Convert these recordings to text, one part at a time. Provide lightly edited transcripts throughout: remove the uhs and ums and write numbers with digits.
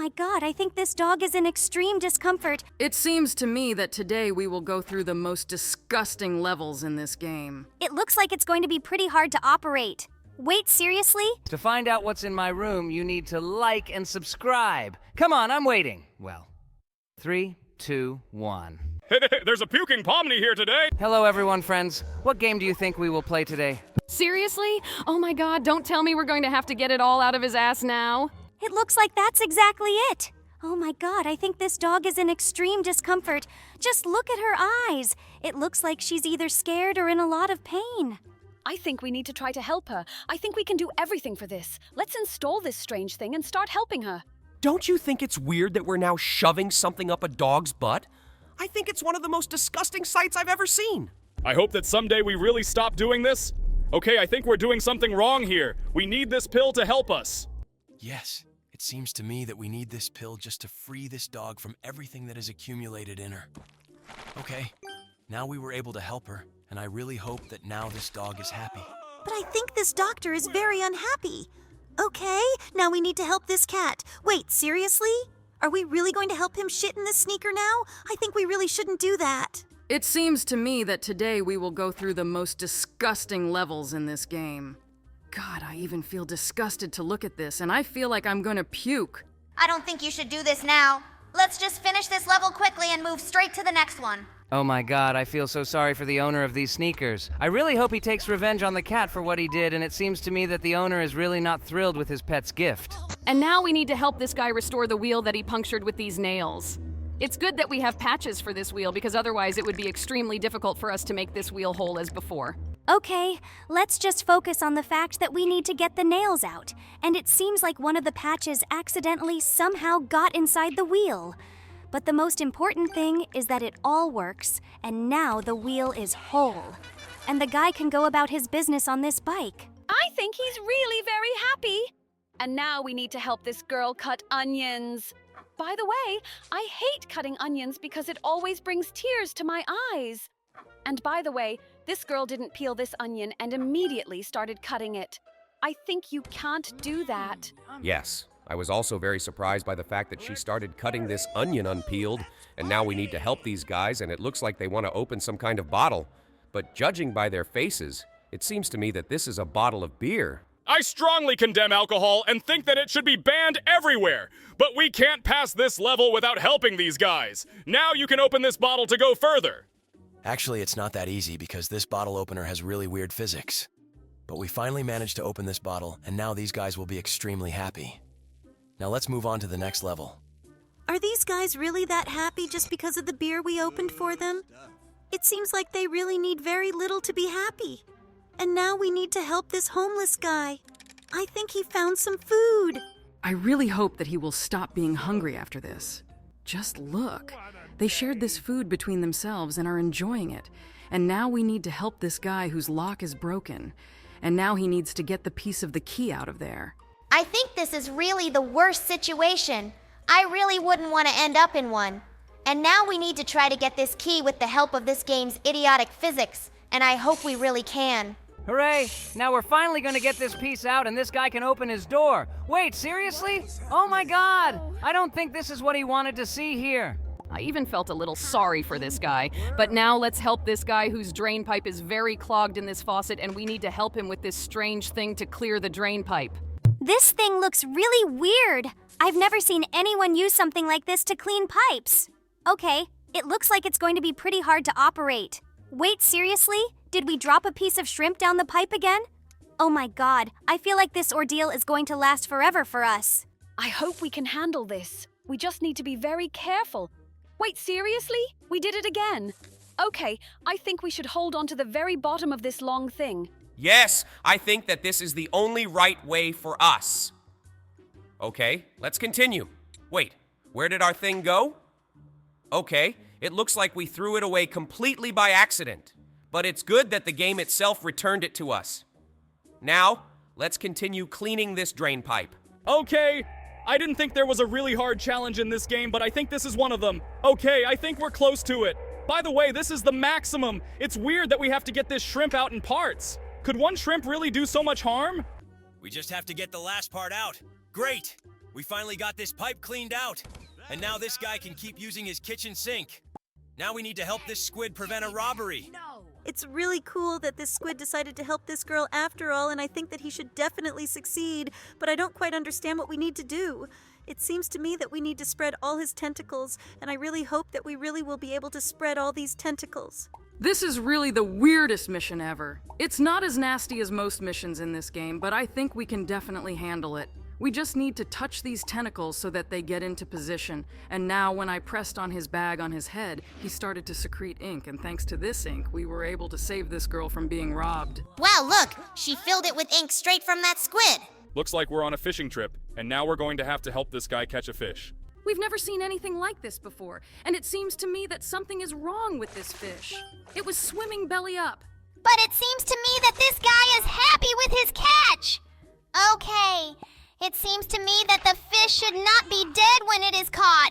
my god, I think this dog is in extreme discomfort. It seems to me that today we will go through the most disgusting levels in this game. It looks like it's going to be pretty hard to operate. Wait, seriously? To find out what's in my room, you need to like and subscribe. Come on, I'm waiting. Well, 3, 2, 1. There's a puking Pomni here today! Hello, everyone, friends. What game do you think we will play today? Seriously? Oh my god, don't tell me we're going to have to get it all out of his ass now. It looks like that's exactly it. Oh my god, I think this dog is in extreme discomfort. Just look at her eyes. It looks like she's either scared or in a lot of pain. I think we need to try to help her. I think we can do everything for this. Let's install this strange thing and start helping her. Don't you think it's weird that we're now shoving something up a dog's butt? I think it's one of the most disgusting sights I've ever seen. I hope that someday we really stop doing this. Okay, I think we're doing something wrong here. We need this pill to help us. Yes, it seems to me that we need this pill just to free this dog from everything that has accumulated in her. Okay, now we were able to help her, and I really hope that now this dog is happy. But I think this doctor is very unhappy. Okay, now we need to help this cat. Wait, seriously? Are we really going to help him shit in this sneaker now? I think we really shouldn't do that. It seems to me that today we will go through the most disgusting levels in this game. God, I even feel disgusted to look at this, and I feel like I'm gonna puke. I don't think you should do this now. Let's just finish this level quickly and move straight to the next one. Oh my god, I feel so sorry for the owner of these sneakers. I really hope he takes revenge on the cat for what he did, and it seems to me that the owner is really not thrilled with his pet's gift. And now we need to help this guy restore the wheel that he punctured with these nails. It's good that we have patches for this wheel, because otherwise it would be extremely difficult for us to make this wheel whole as before. Okay, let's just focus on the fact that we need to get the nails out. And it seems like one of the patches accidentally somehow got inside the wheel. But the most important thing is that it all works, and now the wheel is whole. And the guy can go about his business on this bike. I think he's really very happy. And now we need to help this girl cut onions. By the way, I hate cutting onions because it always brings tears to my eyes. And by the way, this girl didn't peel this onion and immediately started cutting it. I think you can't do that. Yes, I was also very surprised by the fact that she started cutting this onion unpeeled, and now we need to help these guys, and it looks like they want to open some kind of bottle. But judging by their faces, it seems to me that this is a bottle of beer. I strongly condemn alcohol and think that it should be banned everywhere. But we can't pass this level without helping these guys. Now you can open this bottle to go further. Actually, it's not that easy because this bottle opener has really weird physics. But we finally managed to open this bottle, and now these guys will be extremely happy. Now let's move on to the next level. Are these guys really that happy just because of the beer we opened for them? It seems like they really need very little to be happy. And now we need to help this homeless guy. I think he found some food. I really hope that he will stop being hungry after this. Just look. They shared this food between themselves and are enjoying it. And now we need to help this guy whose lock is broken. And now he needs to get the piece of the key out of there. I think this is really the worst situation. I really wouldn't want to end up in one. And now we need to try to get this key with the help of this game's idiotic physics, and I hope we really can. Hooray! Now we're finally gonna get this piece out and this guy can open his door. Wait, seriously? Oh my god! I don't think this is what he wanted to see here. I even felt a little sorry for this guy. But now let's help this guy whose drain pipe is very clogged in this faucet, and we need to help him with this strange thing to clear the drain pipe. This thing looks really weird. I've never seen anyone use something like this to clean pipes. Okay, it looks like it's going to be pretty hard to operate. Wait, seriously? Did we drop a piece of shrimp down the pipe again? Oh my god, I feel like this ordeal is going to last forever for us. I hope we can handle this. We just need to be very careful. Wait, seriously? We did it again. Okay, I think we should hold on to the very bottom of this long thing. Yes, I think that this is the only right way for us. Okay, let's continue. Wait, where did our thing go? Okay, it looks like we threw it away completely by accident. But it's good that the game itself returned it to us. Now, let's continue cleaning this drain pipe. Okay, I didn't think there was a really hard challenge in this game, but I think this is one of them. Okay, I think we're close to it. By the way, this is the maximum. It's weird that we have to get this shrimp out in parts. Could one shrimp really do so much harm? We just have to get the last part out. Great! We finally got this pipe cleaned out. And now this guy can keep using his kitchen sink. Now we need to help this squid prevent a robbery. It's really cool that this squid decided to help this girl after all, and I think that he should definitely succeed, but I don't quite understand what we need to do. It seems to me that we need to spread all his tentacles, and I really hope that we really will be able to spread all these tentacles. This is really the weirdest mission ever. It's not as nasty as most missions in this game, but I think we can definitely handle it. We just need to touch these tentacles so that they get into position, and now when I pressed on his bag on his head, he started to secrete ink, and thanks to this ink, we were able to save this girl from being robbed. Wow, look! She filled it with ink straight from that squid! Looks like we're on a fishing trip, and now we're going to have to help this guy catch a fish. We've never seen anything like this before, and it seems to me that something is wrong with this fish. It was swimming belly up. But it seems to me that this guy is happy with his catch! Okay, it seems to me that the fish should not be dead when it is caught.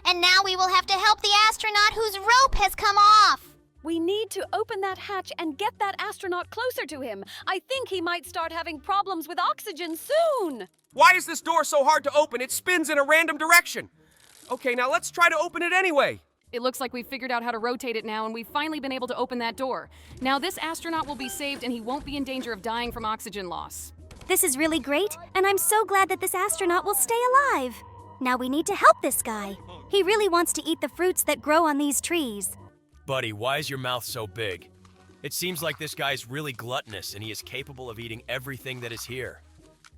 And now we will have to help the astronaut whose rope has come off. We need to open that hatch and get that astronaut closer to him. I think he might start having problems with oxygen soon. Why is this door so hard to open? It spins in a random direction. Okay, now let's try to open it anyway. It looks like we've figured out how to rotate it now, and we've finally been able to open that door. Now this astronaut will be saved, and he won't be in danger of dying from oxygen loss. This is really great, and I'm so glad that this astronaut will stay alive. Now we need to help this guy. He really wants to eat the fruits that grow on these trees. Buddy, why is your mouth so big? It seems like this guy's really gluttonous and he is capable of eating everything that is here.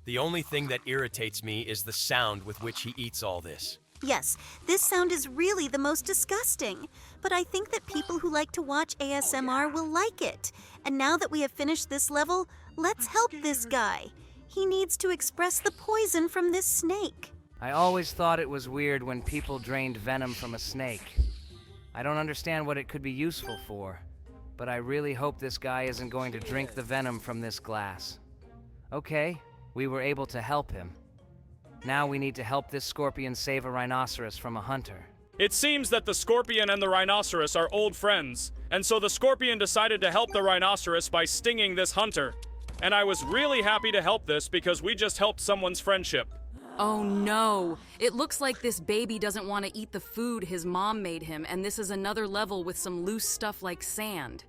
The only thing that irritates me is the sound with which he eats all this. Yes, this sound is really the most disgusting, but I think that people who like to watch ASMR will like it. And now that we have finished this level, let's help this guy. He needs to express the poison from this snake. I always thought it was weird when people drained venom from a snake. I don't understand what it could be useful for, but I really hope this guy isn't going to drink the venom from this glass. Okay, we were able to help him. Now we need to help this scorpion save a rhinoceros from a hunter. It seems that the scorpion and the rhinoceros are old friends, and so the scorpion decided to help the rhinoceros by stinging this hunter. And I was really happy to help this because we just helped someone's friendship. Oh no! It looks like this baby doesn't want to eat the food his mom made him, and this is another level with some loose stuff like sand.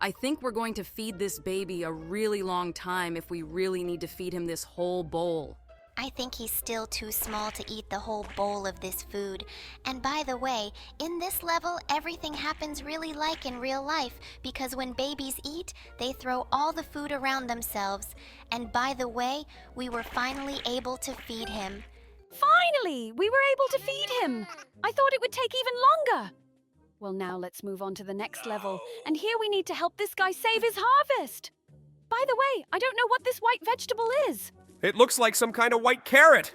I think we're going to feed this baby a really long time if we really need to feed him this whole bowl. I think he's still too small to eat the whole bowl of this food. And by the way, in this level, everything happens really like in real life, because when babies eat, they throw all the food around themselves. And by the way, we were finally able to feed him. Finally, we were able to feed him. I thought it would take even longer. Well, now let's move on to the next level. And here we need to help this guy save his harvest. By the way, I don't know what this white vegetable is. It looks like some kind of white carrot.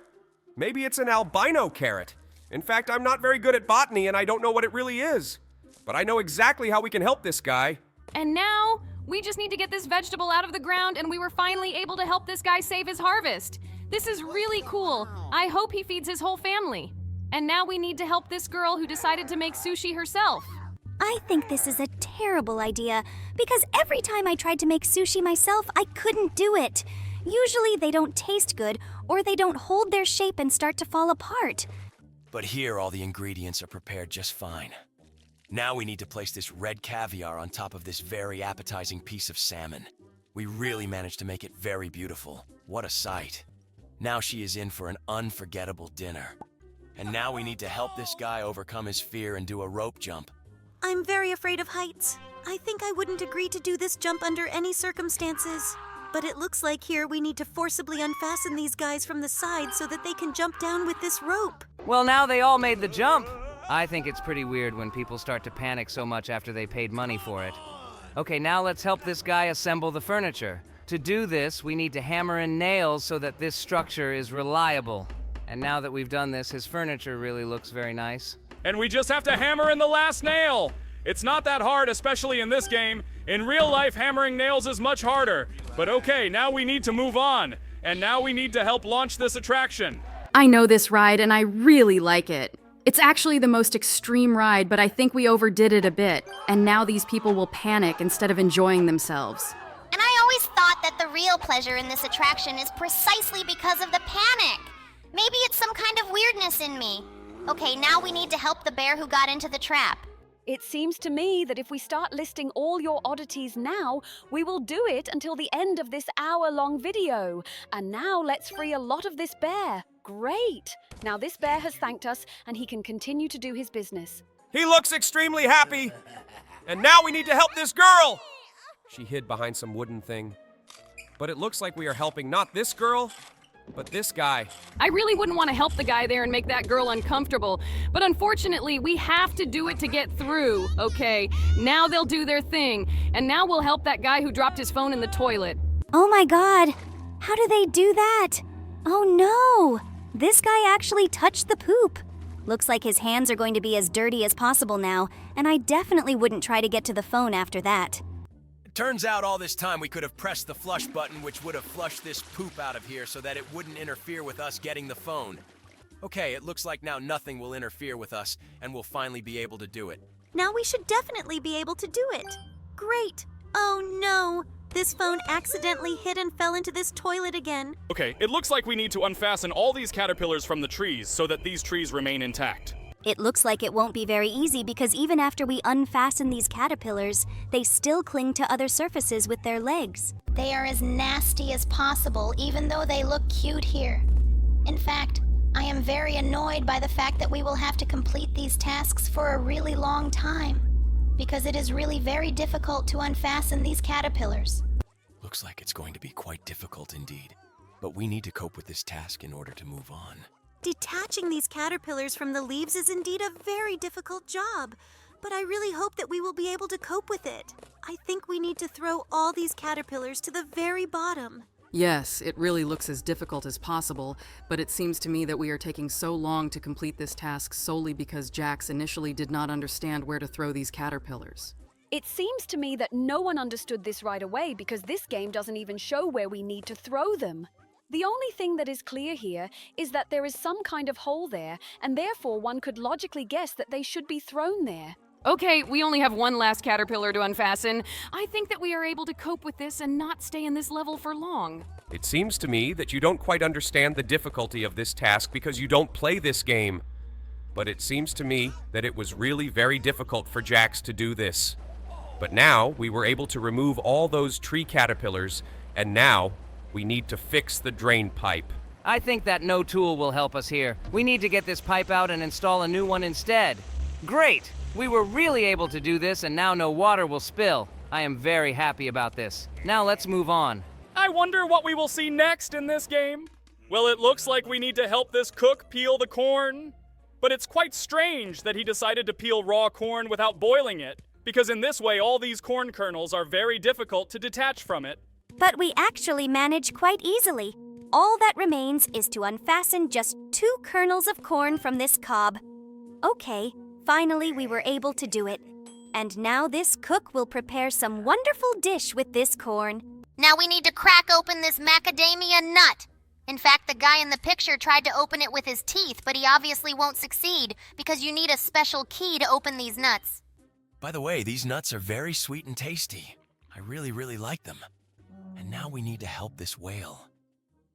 Maybe it's an albino carrot. In fact, I'm not very good at botany and I don't know what it really is. But I know exactly how we can help this guy. And now, we just need to get this vegetable out of the ground, and we were finally able to help this guy save his harvest. This is really cool. I hope he feeds his whole family. And now we need to help this girl who decided to make sushi herself. I think this is a terrible idea, because every time I tried to make sushi myself, I couldn't do it. Usually they don't taste good, or they don't hold their shape and start to fall apart. But here all the ingredients are prepared just fine. Now we need to place this red caviar on top of this very appetizing piece of salmon. We really managed to make it very beautiful. What a sight. Now she is in for an unforgettable dinner. And now we need to help this guy overcome his fear and do a rope jump. I'm very afraid of heights. I think I wouldn't agree to do this jump under any circumstances. But it looks like here we need to forcibly unfasten these guys from the side so that they can jump down with this rope. Well, now they all made the jump. I think it's pretty weird when people start to panic so much after they paid money for it. Okay, now let's help this guy assemble the furniture. To do this, we need to hammer in nails so that this structure is reliable. And now that we've done this, his furniture really looks very nice. And we just have to hammer in the last nail. It's not that hard, especially in this game. In real life, hammering nails is much harder. But okay, now we need to move on. And now we need to help launch this attraction. I know this ride, and I really like it. It's actually the most extreme ride, but I think we overdid it a bit. And now these people will panic instead of enjoying themselves. And I always thought that the real pleasure in this attraction is precisely because of the panic. Maybe it's some kind of weirdness in me. Okay, now we need to help the bear who got into the trap. It seems to me that if we start listing all your oddities now, we will do it until the end of this hour-long video. And now let's free a lot of this bear. Great! Now this bear has thanked us and he can continue to do his business. He looks extremely happy. And now we need to help this girl. She hid behind some wooden thing. But it looks like we are helping not this girl, but this guy. I really wouldn't want to help the guy there and make that girl uncomfortable, but unfortunately, we have to do it to get through, okay? Now they'll do their thing, and now we'll help that guy who dropped his phone in the toilet. Oh my god! How do they do that? Oh no! This guy actually touched the poop. Looks like his hands are going to be as dirty as possible now, and I definitely wouldn't try to get to the phone after that. Turns out all this time we could have pressed the flush button, which would have flushed this poop out of here so that it wouldn't interfere with us getting the phone. Okay, it looks like now nothing will interfere with us, and we'll finally be able to do it. Now we should definitely be able to do it. Great. Oh no! This phone accidentally hit and fell into this toilet again. Okay, it looks like we need to unfasten all these caterpillars from the trees so that these trees remain intact. It looks like it won't be very easy because even after we unfasten these caterpillars, they still cling to other surfaces with their legs. They are as nasty as possible, even though they look cute here. In fact, I am very annoyed by the fact that we will have to complete these tasks for a really long time, because it is really very difficult to unfasten these caterpillars. Looks like it's going to be quite difficult indeed. But we need to cope with this task in order to move on. Detaching these caterpillars from the leaves is indeed a very difficult job, but I really hope that we will be able to cope with it. I think we need to throw all these caterpillars to the very bottom. Yes, it really looks as difficult as possible, but it seems to me that we are taking so long to complete this task solely because Jax initially did not understand where to throw these caterpillars. It seems to me that no one understood this right away because this game doesn't even show where we need to throw them. The only thing that is clear here is that there is some kind of hole there, and therefore one could logically guess that they should be thrown there. Okay, we only have one last caterpillar to unfasten. I think that we are able to cope with this and not stay in this level for long. It seems to me that you don't quite understand the difficulty of this task because you don't play this game. But it seems to me that it was really very difficult for Jax to do this. But now we were able to remove all those tree caterpillars, and now we need to fix the drain pipe. I think that no tool will help us here. We need to get this pipe out and install a new one instead. Great! We were really able to do this, and now no water will spill. I am very happy about this. Now let's move on. I wonder what we will see next in this game. Well, it looks like we need to help this cook peel the corn. But it's quite strange that he decided to peel raw corn without boiling it, because in this way all these corn kernels are very difficult to detach from it. But we actually manage quite easily. All that remains is to unfasten just 2 kernels of corn from this cob. Okay, finally we were able to do it. And now this cook will prepare some wonderful dish with this corn. Now we need to crack open this macadamia nut. In fact, the guy in the picture tried to open it with his teeth, but he obviously won't succeed because you need a special key to open these nuts. By the way, these nuts are very sweet and tasty. I really like them. And now we need to help this whale.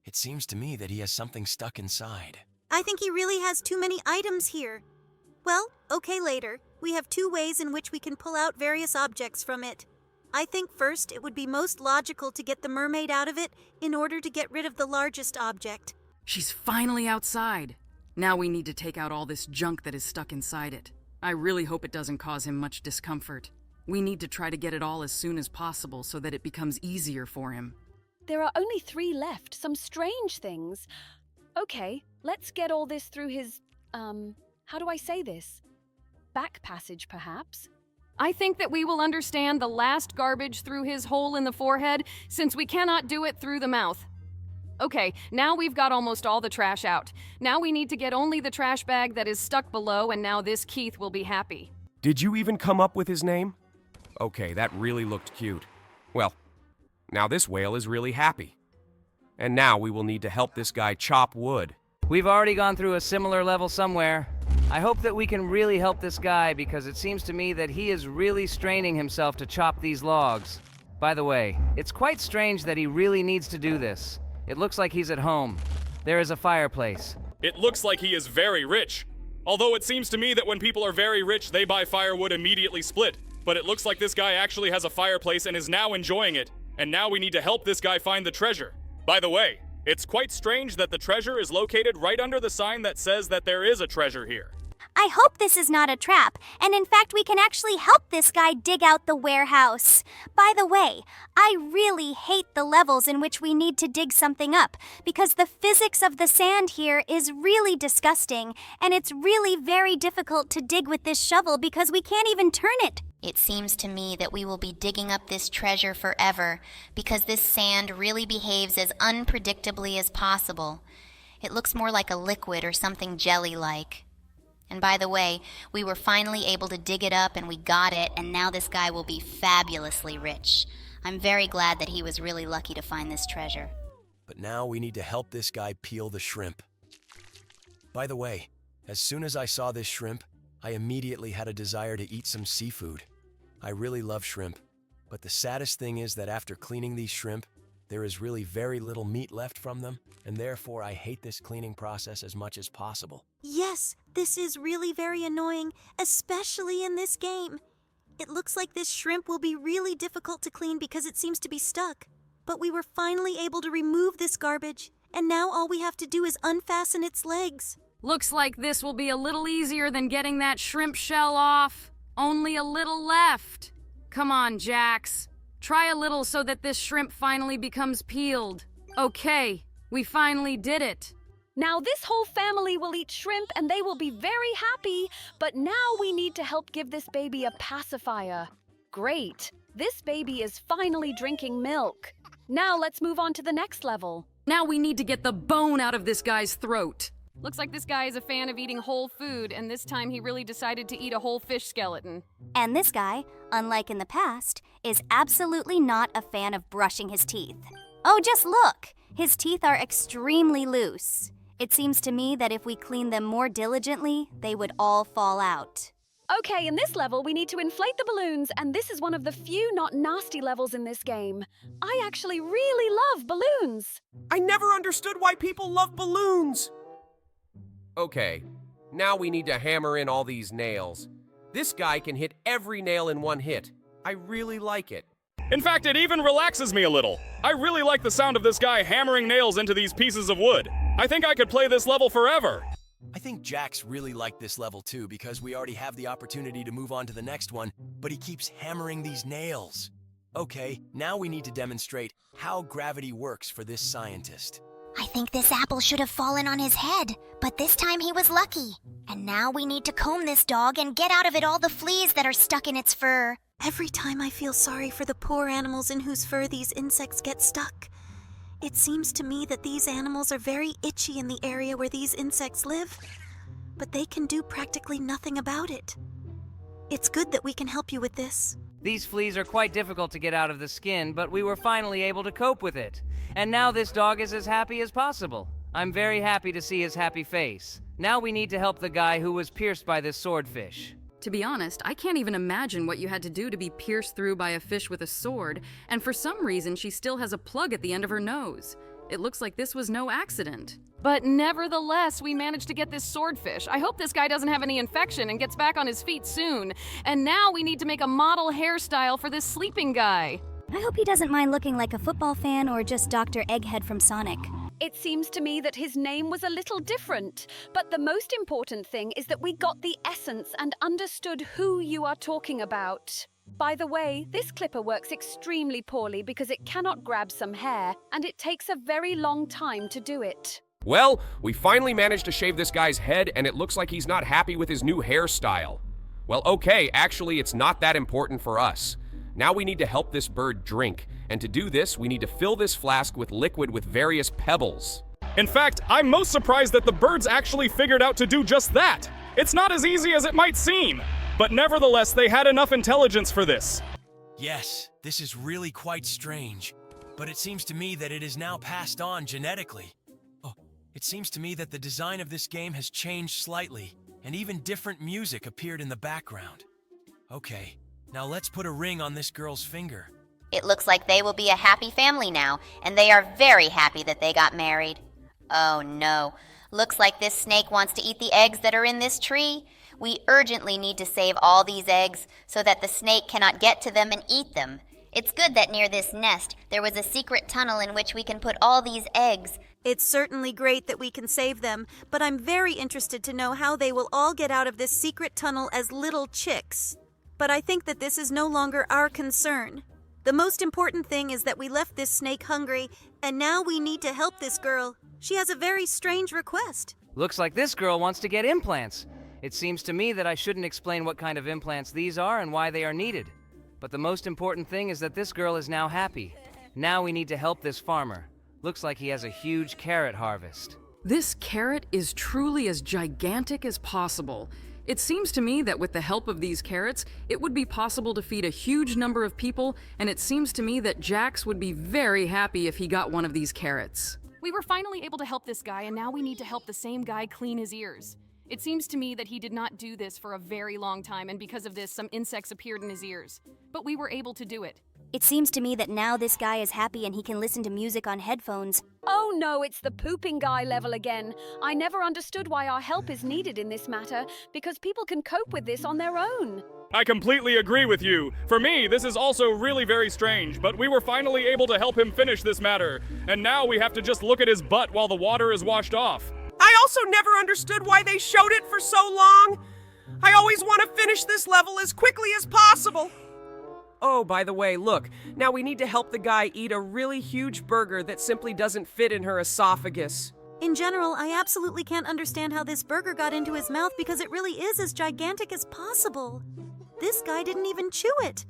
It seems to me that he has something stuck inside. I think he really has too many items here. Well, okay, later. We have 2 ways in which we can pull out various objects from it. I think first it would be most logical to get the mermaid out of it in order to get rid of the largest object. She's finally outside. Now we need to take out all this junk that is stuck inside it. I really hope it doesn't cause him much discomfort. We need to try to get it all as soon as possible so that it becomes easier for him. There are only 3 left, some strange things. Okay, let's get all this through his, how do I say this? Back passage, perhaps? I think that we will understand the last garbage through his hole in the forehead since we cannot do it through the mouth. Okay, now we've got almost all the trash out. Now we need to get only the trash bag that is stuck below, and now this Keith will be happy. Did you even come up with his name? Okay, that really looked cute. Well, now this whale is really happy. And now we will need to help this guy chop wood. We've already gone through a similar level somewhere. I hope that we can really help this guy because it seems to me that he is really straining himself to chop these logs. By the way, it's quite strange that he really needs to do this. It looks like he's at home. There is a fireplace. It looks like he is very rich. Although it seems to me that when people are very rich, they buy firewood immediately split. But it looks like this guy actually has a fireplace and is now enjoying it. And now we need to help this guy find the treasure. By the way, it's quite strange that the treasure is located right under the sign that says that there is a treasure here. I hope this is not a trap, and in fact we can actually help this guy dig out the warehouse. By the way, I really hate the levels in which we need to dig something up, because the physics of the sand here is really disgusting, and it's really very difficult to dig with this shovel because we can't even turn it. It seems to me that we will be digging up this treasure forever because this sand really behaves as unpredictably as possible. It looks more like a liquid or something jelly-like. And by the way, we were finally able to dig it up and we got it, and now this guy will be fabulously rich. I'm very glad that he was really lucky to find this treasure. But now we need to help this guy peel the shrimp. By the way, as soon as I saw this shrimp, I immediately had a desire to eat some seafood. I really love shrimp, but the saddest thing is that after cleaning these shrimp, there is really very little meat left from them, and therefore I hate this cleaning process as much as possible. Yes, this is really very annoying, especially in this game. It looks like this shrimp will be really difficult to clean because it seems to be stuck. But we were finally able to remove this garbage, and now all we have to do is unfasten its legs. Looks like this will be a little easier than getting that shrimp shell off. Only a little left. Come on, Jax. Try a little so that this shrimp finally becomes peeled. Okay, we finally did it. Now this whole family will eat shrimp and they will be very happy, but now we need to help give this baby a pacifier. Great, this baby is finally drinking milk. Now let's move on to the next level. Now we need to get the bone out of this guy's throat. Looks like this guy is a fan of eating whole food, and this time he really decided to eat a whole fish skeleton. And this guy, unlike in the past, is absolutely not a fan of brushing his teeth. Oh, just look! His teeth are extremely loose. It seems to me that if we clean them more diligently, they would all fall out. Okay, in this level we need to inflate the balloons, and this is one of the few not nasty levels in this game. I actually really love balloons. I never understood why people love balloons. Okay, now we need to hammer in all these nails. This guy can hit every nail in one hit. I really like it. In fact, it even relaxes me a little. I really like the sound of this guy hammering nails into these pieces of wood. I think I could play this level forever. I think Jax really liked this level too because we already have the opportunity to move on to the next one, but he keeps hammering these nails. Okay, now we need to demonstrate how gravity works for this scientist. I think this apple should have fallen on his head, but this time he was lucky. And now we need to comb this dog and get out of it all the fleas that are stuck in its fur. Every time I feel sorry for the poor animals in whose fur these insects get stuck. It seems to me that these animals are very itchy in the area where these insects live, but they can do practically nothing about it. It's good that we can help you with this. These fleas are quite difficult to get out of the skin, but we were finally able to cope with it. And now this dog is as happy as possible. I'm very happy to see his happy face. Now we need to help the guy who was pierced by this swordfish. To be honest, I can't even imagine what you had to do to be pierced through by a fish with a sword, and for some reason she still has a plug at the end of her nose. It looks like this was no accident. But nevertheless, we managed to get this swordfish. I hope this guy doesn't have any infection and gets back on his feet soon. And now we need to make a model hairstyle for this sleeping guy. I hope he doesn't mind looking like a football fan or just Dr. Egghead from Sonic. It seems to me that his name was a little different, but the most important thing is that we got the essence and understood who you are talking about. By the way, this clipper works extremely poorly because it cannot grab some hair, and it takes a very long time to do it. Well, we finally managed to shave this guy's head, and it looks like he's not happy with his new hairstyle. Well, okay, actually, it's not that important for us. Now we need to help this bird drink, and to do this, we need to fill this flask with liquid with various pebbles. In fact, I'm most surprised that the birds actually figured out to do just that. It's not as easy as it might seem, but nevertheless, they had enough intelligence for this. Yes, this is really quite strange, but it seems to me that it is now passed on genetically. Oh, it seems to me that the design of this game has changed slightly, and even different music appeared in the background. Okay, now let's put a ring on this girl's finger. It looks like they will be a happy family now, and they are very happy that they got married. Oh no, Looks like this snake wants to eat the eggs that are in this tree. We urgently need to save all these eggs so that the snake cannot get to them and eat them. It's good that near this nest there was a secret tunnel in which we can put all these eggs. It's certainly great that we can save them, but I'm very interested to know how they will all get out of this secret tunnel as little chicks. But I think that this is no longer our concern. The most important thing is that we left this snake hungry, and now we need to help this girl. She has a very strange request. Looks like this girl wants to get implants. It seems to me that I shouldn't explain what kind of implants these are and why they are needed. But the most important thing is that this girl is now happy. Now we need to help this farmer. Looks like he has a huge carrot harvest. This carrot is truly as gigantic as possible. It seems to me that with the help of these carrots, it would be possible to feed a huge number of people, and it seems to me that Jax would be very happy if he got one of these carrots. We were finally able to help this guy, and now we need to help the same guy clean his ears. It seems to me that he did not do this for a very long time, and because of this, some insects appeared in his ears. But we were able to do it. It seems to me that now this guy is happy and he can listen to music on headphones. Oh no, it's the pooping guy level again. I never understood why our help is needed in this matter, because people can cope with this on their own. I completely agree with you. For me, this is also really very strange, but we were finally able to help him finish this matter. And now we have to just look at his butt while the water is washed off. I also never understood why they showed it for so long. I always want to finish this level as quickly as possible. Oh, by the way, look, now we need to help the guy eat a really huge burger that simply doesn't fit in her esophagus. In general, I absolutely can't understand how this burger got into his mouth because it really is as gigantic as possible. This guy didn't even chew it.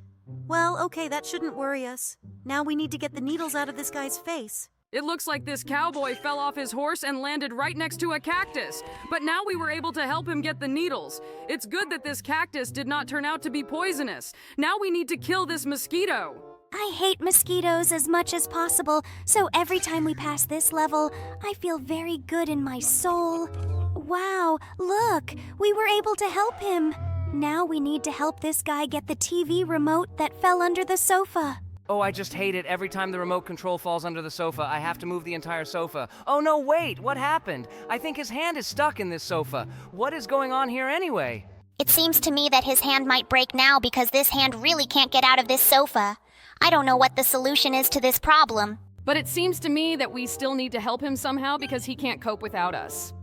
Well, okay, that shouldn't worry us. Now we need to get the needles out of this guy's face. It looks like this cowboy fell off his horse and landed right next to a cactus. But now we were able to help him get the needles. It's good that this cactus did not turn out to be poisonous. Now we need to kill this mosquito. I hate mosquitoes as much as possible, so every time we pass this level, I feel very good in my soul. Wow, look, we were able to help him. Now we need to help this guy get the TV remote that fell under the sofa. Oh, I just hate it. Every time the remote control falls under the sofa, I have to move the entire sofa. Oh no, wait, what happened? I think his hand is stuck in this sofa. What is going on here anyway? It seems to me that his hand might break now because this hand really can't get out of this sofa. I don't know what the solution is to this problem. But it seems to me that we still need to help him somehow because he can't cope without us.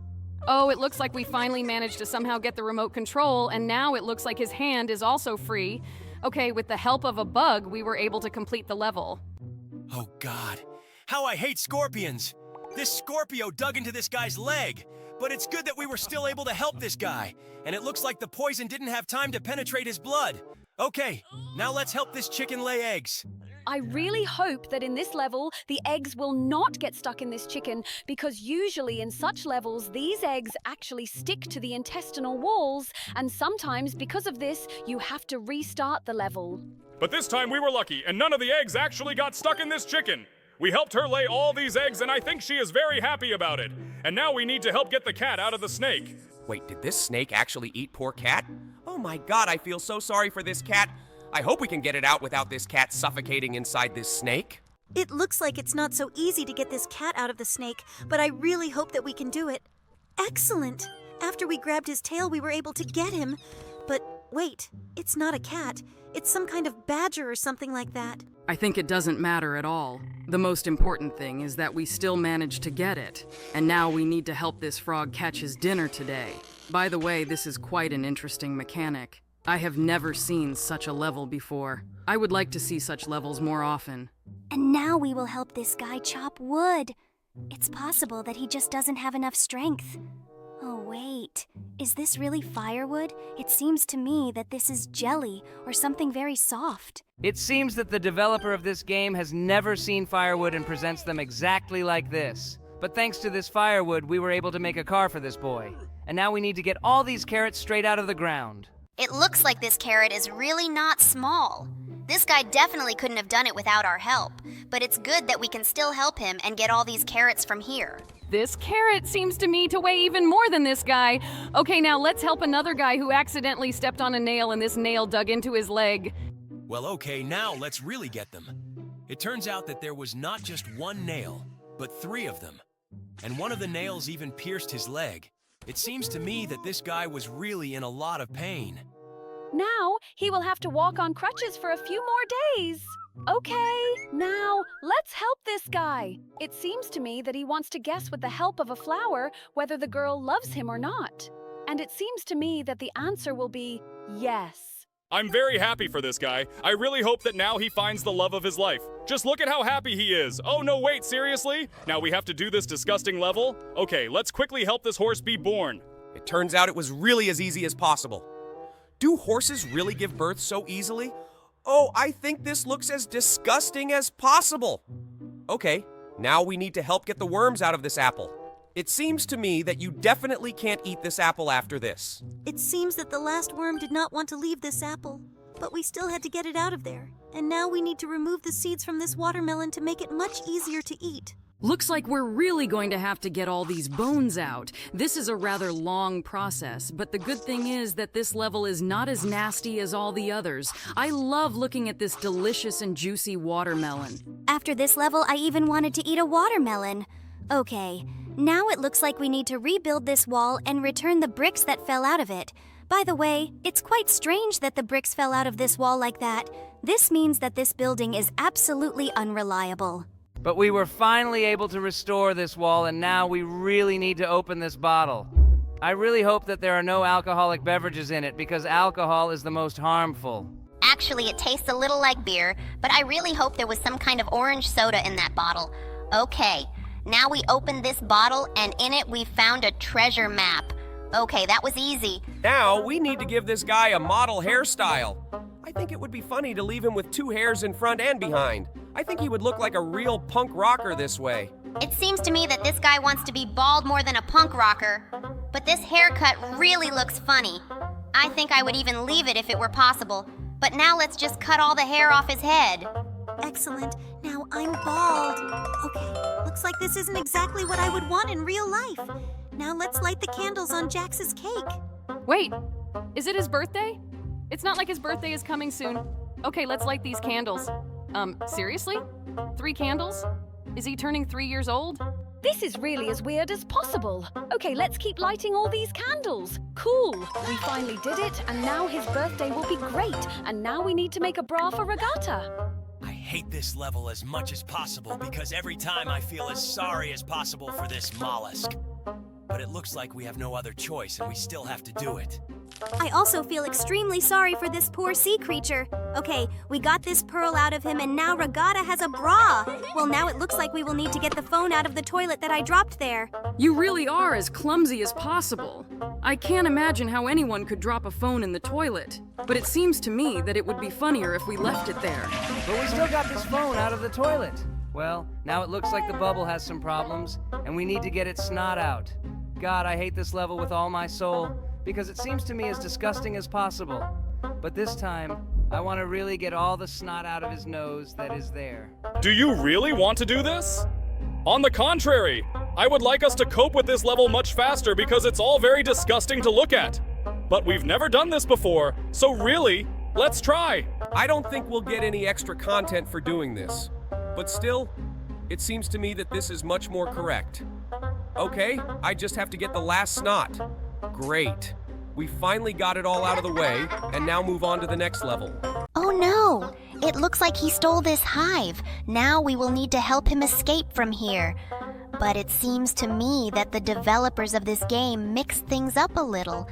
Oh, it looks like we finally managed to somehow get the remote control, and now it looks like his hand is also free. Okay, with the help of a bug, we were able to complete the level. Oh God, how I hate scorpions! This Scorpio dug into this guy's leg, but it's good that we were still able to help this guy, and it looks like the poison didn't have time to penetrate his blood. Okay, now let's help this chicken lay eggs. I really hope that in this level, the eggs will not get stuck in this chicken, because usually in such levels, these eggs actually stick to the intestinal walls, and sometimes because of this, you have to restart the level. But this time we were lucky, and none of the eggs actually got stuck in this chicken. We helped her lay all these eggs, and I think she is very happy about it. And now we need to help get the cat out of the snake. Wait, did this snake actually eat poor cat? Oh my God, I feel so sorry for this cat. I hope we can get it out without this cat suffocating inside this snake. It looks like it's not so easy to get this cat out of the snake, but I really hope that we can do it. Excellent! After we grabbed his tail, we were able to get him. But wait, it's not a cat. It's some kind of badger or something like that. I think it doesn't matter at all. The most important thing is that we still managed to get it. And now we need to help this frog catch his dinner today. By the way, this is quite an interesting mechanic. I have never seen such a level before. I would like to see such levels more often. And now we will help this guy chop wood. It's possible that he just doesn't have enough strength. Oh, wait. Is this really firewood? It seems to me that this is jelly or something very soft. It seems that the developer of this game has never seen firewood and presents them exactly like this. But thanks to this firewood, we were able to make a car for this boy. And now we need to get all these carrots straight out of the ground. It looks like this carrot is really not small. This guy definitely couldn't have done it without our help, but it's good that we can still help him and get all these carrots from here. This carrot seems to me to weigh even more than this guy. Okay, now let's help another guy who accidentally stepped on a nail and this nail dug into his leg. Well, okay, now let's really get them. It turns out that there was not just one nail, but 3 of them. and one of the nails even pierced his leg. It seems to me that this guy was really in a lot of pain. Now he will have to walk on crutches for a few more days. Okay, now let's help this guy. It seems to me that he wants to guess with the help of a flower whether the girl loves him or not. And it seems to me that the answer will be yes. I'm very happy for this guy. I really hope that now he finds the love of his life. Just look at how happy he is. Oh no, wait, seriously? Now we have to do this disgusting level? Okay, let's quickly help this horse be born. It turns out it was really as easy as possible. Do horses really give birth so easily? Oh, I think this looks as disgusting as possible. Okay, now we need to help get the worms out of this apple. It seems to me that you definitely can't eat this apple after this. It seems that the last worm did not want to leave this apple, but we still had to get it out of there. And now we need to remove the seeds from this watermelon to make it much easier to eat. Looks like we're really going to have to get all these bones out. This is a rather long process, but the good thing is that this level is not as nasty as all the others. I love looking at this delicious and juicy watermelon. After this level, I even wanted to eat a watermelon. Okay, now it looks like we need to rebuild this wall and return the bricks that fell out of it. By the way, it's quite strange that the bricks fell out of this wall like that. This means that this building is absolutely unreliable. But we were finally able to restore this wall, and now we really need to open this bottle. I really hope that there are no alcoholic beverages in it, because alcohol is the most harmful. Actually, it tastes a little like beer, but I really hope there was some kind of orange soda in that bottle. Okay, now we opened this bottle, and in it we found a treasure map. Okay, that was easy. Now we need to give this guy a model hairstyle. I think it would be funny to leave him with 2 hairs in front and behind. I think he would look like a real punk rocker this way. It seems to me that this guy wants to be bald more than a punk rocker, but this haircut really looks funny. I think I would even leave it if it were possible, but now let's just cut all the hair off his head. Excellent. Now I'm bald. Okay, looks like this isn't exactly what I would want in real life. Now let's light the candles on Jax's cake. Wait, is it his birthday? It's not like his birthday is coming soon. Okay, let's light these candles. Seriously? 3 candles? Is he turning 3 years old? This is really as weird as possible. Okay, let's keep lighting all these candles. Cool. We finally did it, and now his birthday will be great. And now we need to make a bra for Regatta. I hate this level as much as possible because every time I feel as sorry as possible for this mollusk. But it looks like we have no other choice and we still have to do it. I also feel extremely sorry for this poor sea creature. Okay, we got this pearl out of him and now Regatta has a bra. Well, now it looks like we will need to get the phone out of the toilet that I dropped there. You really are as clumsy as possible. I can't imagine how anyone could drop a phone in the toilet. But it seems to me that it would be funnier if we left it there. But we still got this phone out of the toilet. Well, now it looks like the bubble has some problems, and we need to get its snot out. God, I hate this level with all my soul, because it seems to me as disgusting as possible. But this time, I want to really get all the snot out of his nose that is there. Do you really want to do this? On the contrary, I would like us to cope with this level much faster because it's all very disgusting to look at. But we've never done this before, so really, let's try. I don't think we'll get any extra content for doing this. But still, it seems to me that this is much more correct. Okay, I just have to get the last snot. Great. We finally got it all out of the way, and now move on to the next level. Oh no! It looks like he stole this hive. Now we will need to help him escape from here. But it seems to me that the developers of this game mixed things up a little.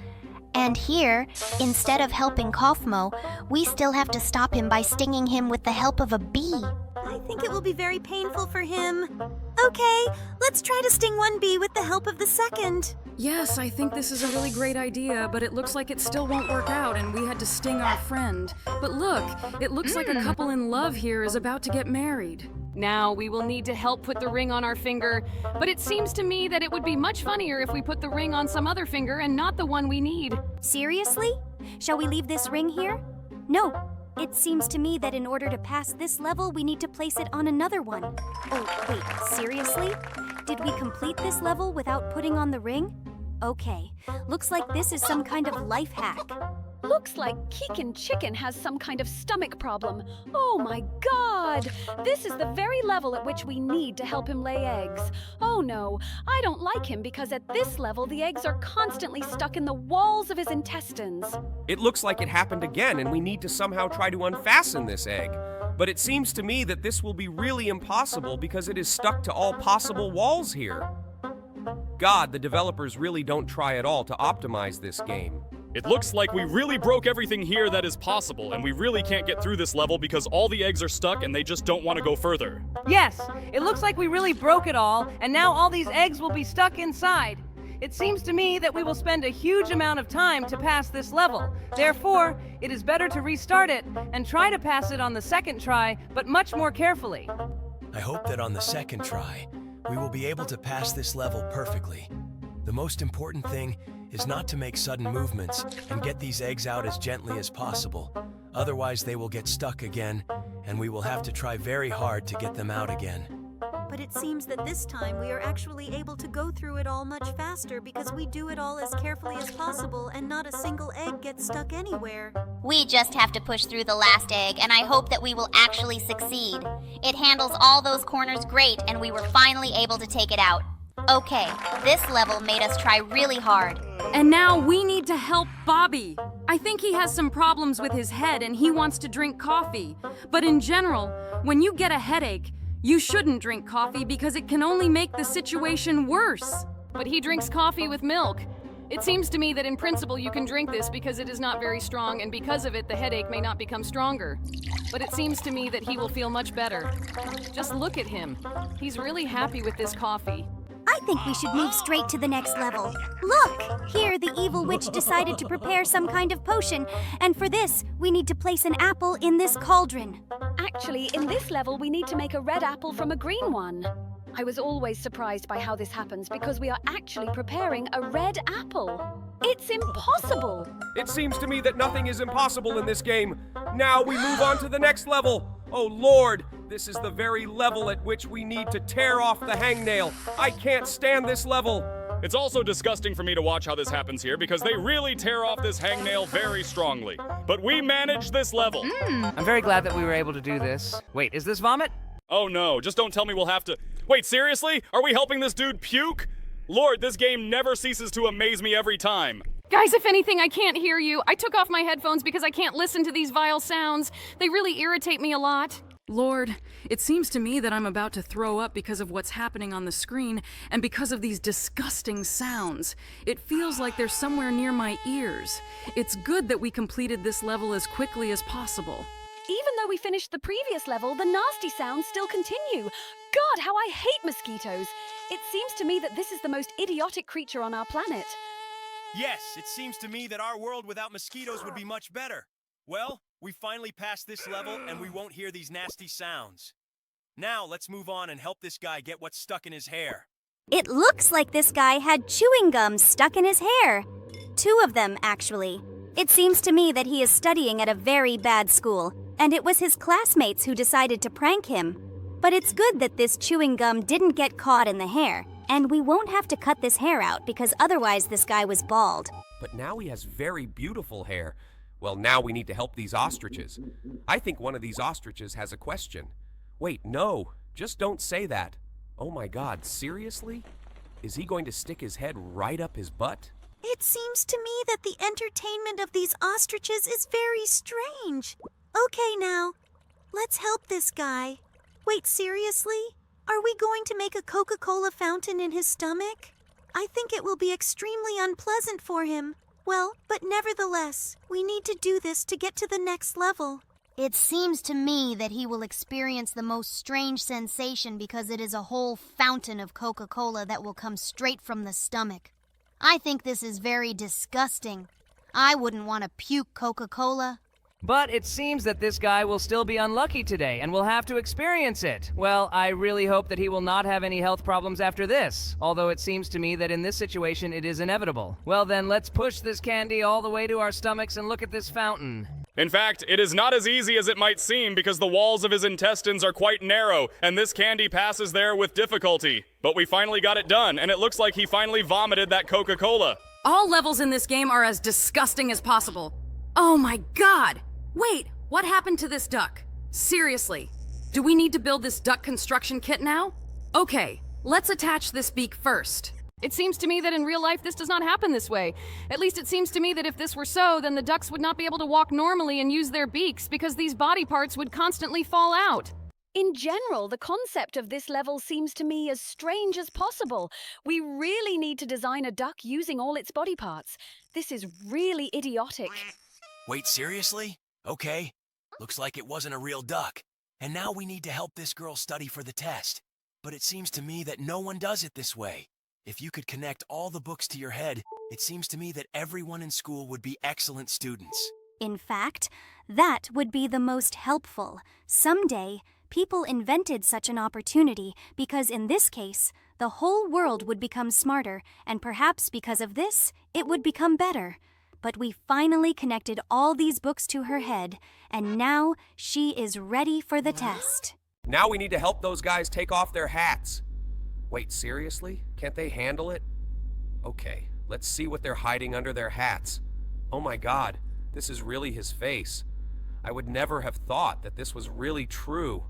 And here, instead of helping Kaufmo, we still have to stop him by stinging him with the help of a bee. I think it will be very painful for him. Okay, let's try to sting one bee with the help of the second. Yes, I think this is a really great idea, but it looks like it still won't work out and we had to sting our friend. But look, it looks like a couple in love here is about to get married. Now we will need to help put the ring on our finger, but it seems to me that it would be much funnier if we put the ring on some other finger and not the one we need. Seriously? Shall we leave this ring here? No. It seems to me that in order to pass this level, we need to place it on another one. Oh, wait, seriously? Did we complete this level without putting on the ring? Okay, looks like this is some kind of life hack. Looks like Keekin Chicken has some kind of stomach problem. Oh my god! This is the very level at which we need to help him lay eggs. Oh no, I don't like him because at this level the eggs are constantly stuck in the walls of his intestines. It looks like it happened again, and we need to somehow try to unfasten this egg. But it seems to me that this will be really impossible because it is stuck to all possible walls here. God, the developers really don't try at all to optimize this game. It looks like we really broke everything here that is possible, and we really can't get through this level because all the eggs are stuck and they just don't want to go further. Yes, it looks like we really broke it all, and now all these eggs will be stuck inside. It seems to me that we will spend a huge amount of time to pass this level. Therefore, it is better to restart it and try to pass it on the second try, but much more carefully. I hope that on the second try, we will be able to pass this level perfectly. The most important thing is not to make sudden movements and get these eggs out as gently as possible. Otherwise, they will get stuck again, and we will have to try very hard to get them out again. But it seems that this time we are actually able to go through it all much faster because we do it all as carefully as possible and not a single egg gets stuck anywhere. We just have to push through the last egg, and I hope that we will actually succeed. It handles all those corners great, and we were finally able to take it out. Okay, this level made us try really hard. And now we need to help Bobby. I think he has some problems with his head and he wants to drink coffee. But in general, when you get a headache, you shouldn't drink coffee because it can only make the situation worse. But he drinks coffee with milk. It seems to me that in principle you can drink this because it is not very strong, and because of it the headache may not become stronger. But it seems to me that he will feel much better. Just look at him. He's really happy with this coffee. I think we should move straight to the next level. Look! Here, the evil witch decided to prepare some kind of potion, and for this, we need to place an apple in this cauldron. Actually, in this level we need to make a red apple from a green one. I was always surprised by how this happens because we are actually preparing a red apple. It's impossible! It seems to me that nothing is impossible in this game. Now we move on to the next level. Oh Lord, this is the very level at which we need to tear off the hangnail. I can't stand this level. It's also disgusting for me to watch how this happens here because they really tear off this hangnail very strongly. But we managed this level. I'm very glad that we were able to do this. Wait, is this vomit? Oh no, just don't tell me we'll have to... Wait, seriously? Are we helping this dude puke? Lord, this game never ceases to amaze me every time. Guys, if anything, I can't hear you. I took off my headphones because I can't listen to these vile sounds. They really irritate me a lot. Lord, it seems to me that I'm about to throw up because of what's happening on the screen and because of these disgusting sounds. It feels like they're somewhere near my ears. It's good that we completed this level as quickly as possible. Even though we finished the previous level, the nasty sounds still continue. God, how I hate mosquitoes. It seems to me that this is the most idiotic creature on our planet. Yes, it seems to me that our world without mosquitoes would be much better. Well, we finally passed this level and we won't hear these nasty sounds. Now let's move on and help this guy get what's stuck in his hair. It looks like this guy had chewing gum stuck in his hair. 2 of them, actually. It seems to me that he is studying at a very bad school, and it was his classmates who decided to prank him. But it's good that this chewing gum didn't get caught in the hair, and we won't have to cut this hair out because otherwise this guy was bald. But now he has very beautiful hair. Well, now we need to help these ostriches. I think one of these ostriches has a question. Wait, no, just don't say that. Oh my God, seriously? Is he going to stick his head right up his butt? It seems to me that the entertainment of these ostriches is very strange. Okay, now, let's help this guy. Wait, seriously? Are we going to make a Coca-Cola fountain in his stomach? I think it will be extremely unpleasant for him. Well, but nevertheless, we need to do this to get to the next level. It seems to me that he will experience the most strange sensation because it is a whole fountain of Coca-Cola that will come straight from the stomach. I think this is very disgusting. I wouldn't want to puke Coca-Cola. But it seems that this guy will still be unlucky today and will have to experience it. Well, I really hope that he will not have any health problems after this, although it seems to me that in this situation it is inevitable. Well then, let's push this candy all the way to our stomachs and look at this fountain. In fact, it is not as easy as it might seem because the walls of his intestines are quite narrow, and this candy passes there with difficulty. But we finally got it done, and it looks like he finally vomited that Coca-Cola. All levels in this game are as disgusting as possible. Oh my god! Wait, what happened to this duck? Seriously, do we need to build this duck construction kit now? Okay, let's attach this beak first. It seems to me that in real life this does not happen this way. At least it seems to me that if this were so, then the ducks would not be able to walk normally and use their beaks because these body parts would constantly fall out. In general, the concept of this level seems to me as strange as possible. We really need to design a duck using all its body parts. This is really idiotic. Wait, seriously? Okay. Looks like it wasn't a real duck. And now we need to help this girl study for the test. But it seems to me that no one does it this way. If you could connect all the books to your head, it seems to me that everyone in school would be excellent students. In fact, that would be the most helpful. Someday, people invented such an opportunity because in this case, the whole world would become smarter, and perhaps because of this, it would become better. But we finally connected all these books to her head, and now she is ready for the test. Now we need to help those guys take off their hats. Wait, seriously? Can't they handle it? Okay, let's see what they're hiding under their hats. Oh my god, this is really his face. I would never have thought that this was really true.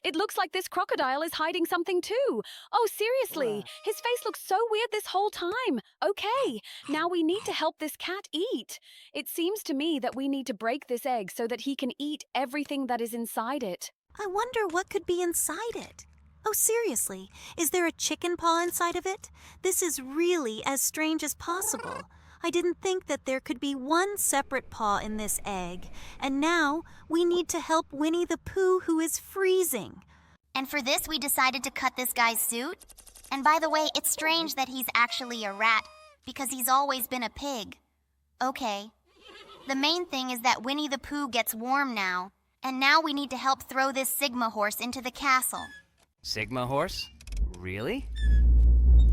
It looks like this crocodile is hiding something too. Oh, seriously, his face looks so weird this whole time. Okay, now we need to help this cat eat. It seems to me that we need to break this egg so that he can eat everything that is inside it. I wonder what could be inside it. Oh, seriously, is there a chicken paw inside of it? This is really as strange as possible. I didn't think that there could be one separate paw in this egg. And now we need to help Winnie the Pooh, who is freezing. And for this, we decided to cut this guy's suit. And by the way, it's strange that he's actually a rat, because he's always been a pig. Okay. The main thing is that Winnie the Pooh gets warm now. And now we need to help throw this Sigma horse into the castle. Sigma horse? Really?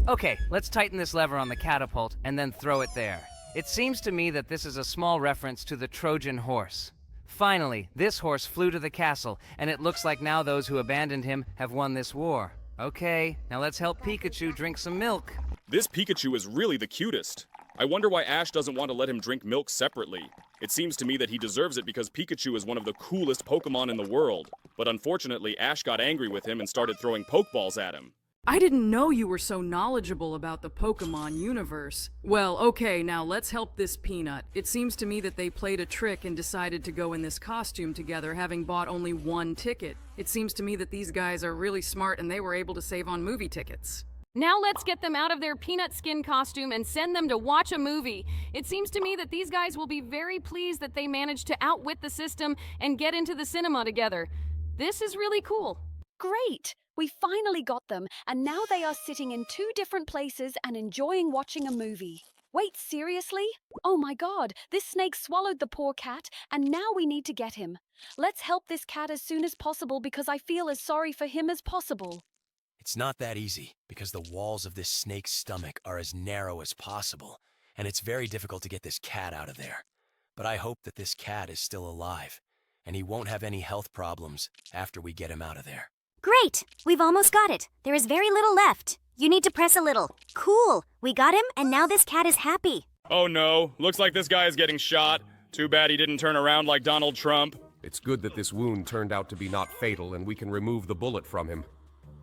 Okay, let's tighten this lever on the catapult and then throw it there. It seems to me that this is a small reference to the Trojan horse. Finally, this horse flew to the castle, and it looks like now those who abandoned him have won this war. Okay, now let's help Pikachu drink some milk. This Pikachu is really the cutest. I wonder why Ash doesn't want to let him drink milk separately. It seems to me that he deserves it because Pikachu is one of the coolest Pokemon in the world. But unfortunately, Ash got angry with him and started throwing Pokeballs at him. I didn't know you were so knowledgeable about the Pokemon universe. Well, okay, now let's help this Peanut. It seems to me that they played a trick and decided to go in this costume together, having bought only one ticket. It seems to me that these guys are really smart and they were able to save on movie tickets. Now let's get them out of their peanut skin costume and send them to watch a movie. It seems to me that these guys will be very pleased that they managed to outwit the system and get into the cinema together. This is really cool. Great! We finally got them, and now they are sitting in two different places and enjoying watching a movie. Wait, seriously? Oh my god, this snake swallowed the poor cat, and now we need to get him. Let's help this cat as soon as possible because I feel as sorry for him as possible. It's not that easy, because the walls of this snake's stomach are as narrow as possible, and it's very difficult to get this cat out of there. But I hope that this cat is still alive, and he won't have any health problems after we get him out of there. Great! We've almost got it. There is very little left. You need to press a little. Cool! We got him, and now this cat is happy. Oh no, looks like this guy is getting shot. Too bad he didn't turn around like Donald Trump. It's good that this wound turned out to be not fatal and we can remove the bullet from him.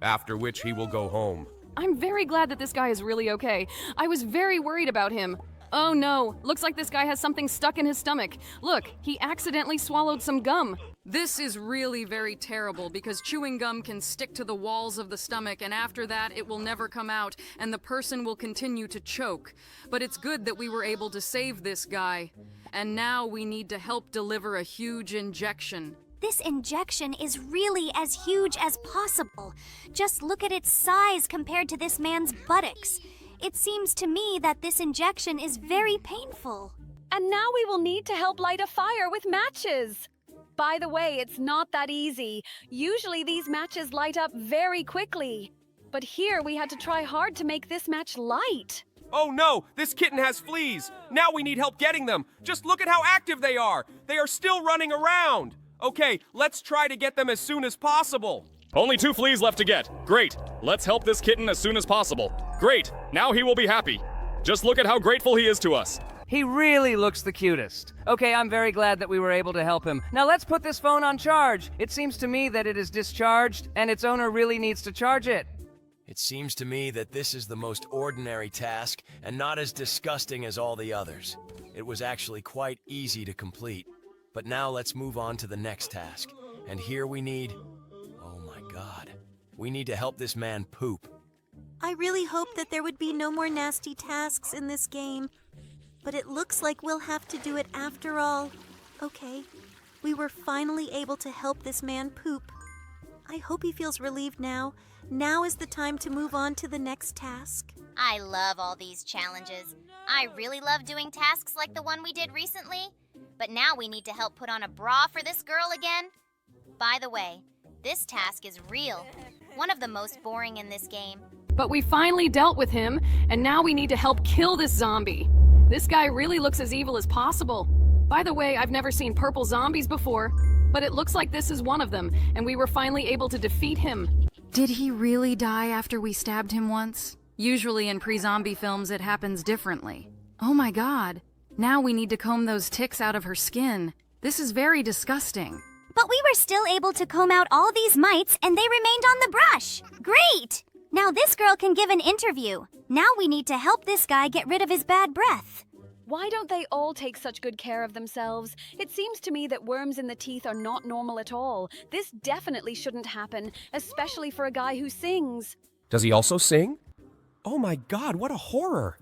After which he will go home. I'm very glad that this guy is really okay. I was very worried about him. Oh no, looks like this guy has something stuck in his stomach. Look, he accidentally swallowed some gum. This is really very terrible because chewing gum can stick to the walls of the stomach, and after that it will never come out and the person will continue to choke. But it's good that we were able to save this guy. And now we need to help deliver a huge injection. This injection is really as huge as possible. Just look at its size compared to this man's buttocks. It seems to me that this injection is very painful. And now we will need to help light a fire with matches. By the way, it's not that easy. Usually these matches light up very quickly. But here we had to try hard to make this match light. Oh no, this kitten has fleas. Now we need help getting them. Just look at how active they are. They are still running around. Okay, let's try to get them as soon as possible. Only 2 fleas left to get. Great. Let's help this kitten as soon as possible. Great. Now he will be happy. Just look at how grateful he is to us. He really looks the cutest. Okay, I'm very glad that we were able to help him. Now let's put this phone on charge. It seems to me that it is discharged, and its owner really needs to charge it. It seems to me that this is the most ordinary task and not as disgusting as all the others. It was actually quite easy to complete. But now let's move on to the next task. And here we need... Oh my god. We need to help this man poop. I really hope that there would be no more nasty tasks in this game. But it looks like we'll have to do it after all. Okay, we were finally able to help this man poop. I hope he feels relieved now. Now is the time to move on to the next task. I love all these challenges. I really love doing tasks like the one we did recently. But now we need to help put on a bra for this girl again. By the way, this task is real. One of the most boring in this game. But we finally dealt with him, and now we need to help kill this zombie. This guy really looks as evil as possible. By the way, I've never seen purple zombies before, but it looks like this is one of them, and we were finally able to defeat him. Did he really die after we stabbed him once? Usually in pre-zombie films it happens differently. Oh my god. Now we need to comb those ticks out of her skin. This is very disgusting. But we were still able to comb out all these mites and they remained on the brush. Great! Now this girl can give an interview. Now we need to help this guy get rid of his bad breath. Why don't they all take such good care of themselves? It seems to me that worms in the teeth are not normal at all. This definitely shouldn't happen, especially for a guy who sings. Does he also sing? Oh my god, what a horror!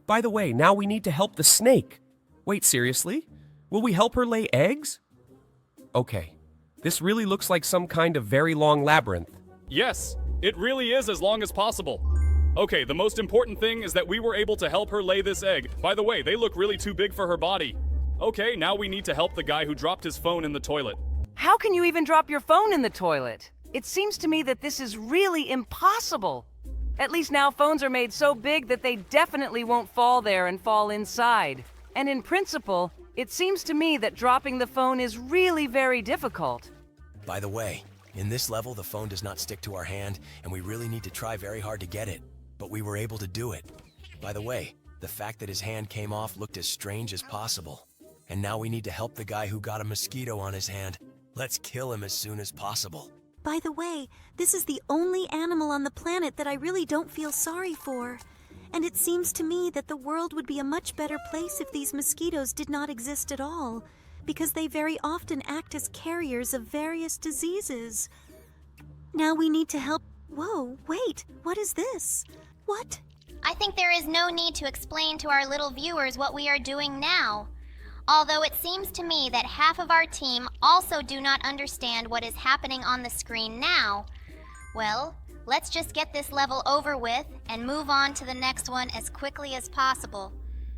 By the way, now we need to help the snake. Wait, seriously? Will we help her lay eggs? Okay, this really looks like some kind of very long labyrinth. Yes, it really is as long as possible. Okay, the most important thing is that we were able to help her lay this egg. By the way, they look really too big for her body. Okay, now we need to help the guy who dropped his phone in the toilet. How can you even drop your phone in the toilet? It seems to me that this is really impossible. At least now phones are made so big that they definitely won't fall there and fall inside. And in principle, it seems to me that dropping the phone is really very difficult. By the way, in this level the phone does not stick to our hand and we really need to try very hard to get it. But we were able to do it. By the way, the fact that his hand came off looked as strange as possible. And now we need to help the guy who got a mosquito on his hand. Let's kill him as soon as possible. By the way, this is the only animal on the planet that I really don't feel sorry for. And it seems to me that the world would be a much better place if these mosquitoes did not exist at all, because they very often act as carriers of various diseases. Now we need to help... Whoa, wait, what is this? What? I think there is no need to explain to our little viewers what we are doing now. Although it seems to me that half of our team also do not understand what is happening on the screen now. Well, let's just get this level over with and move on to the next one as quickly as possible.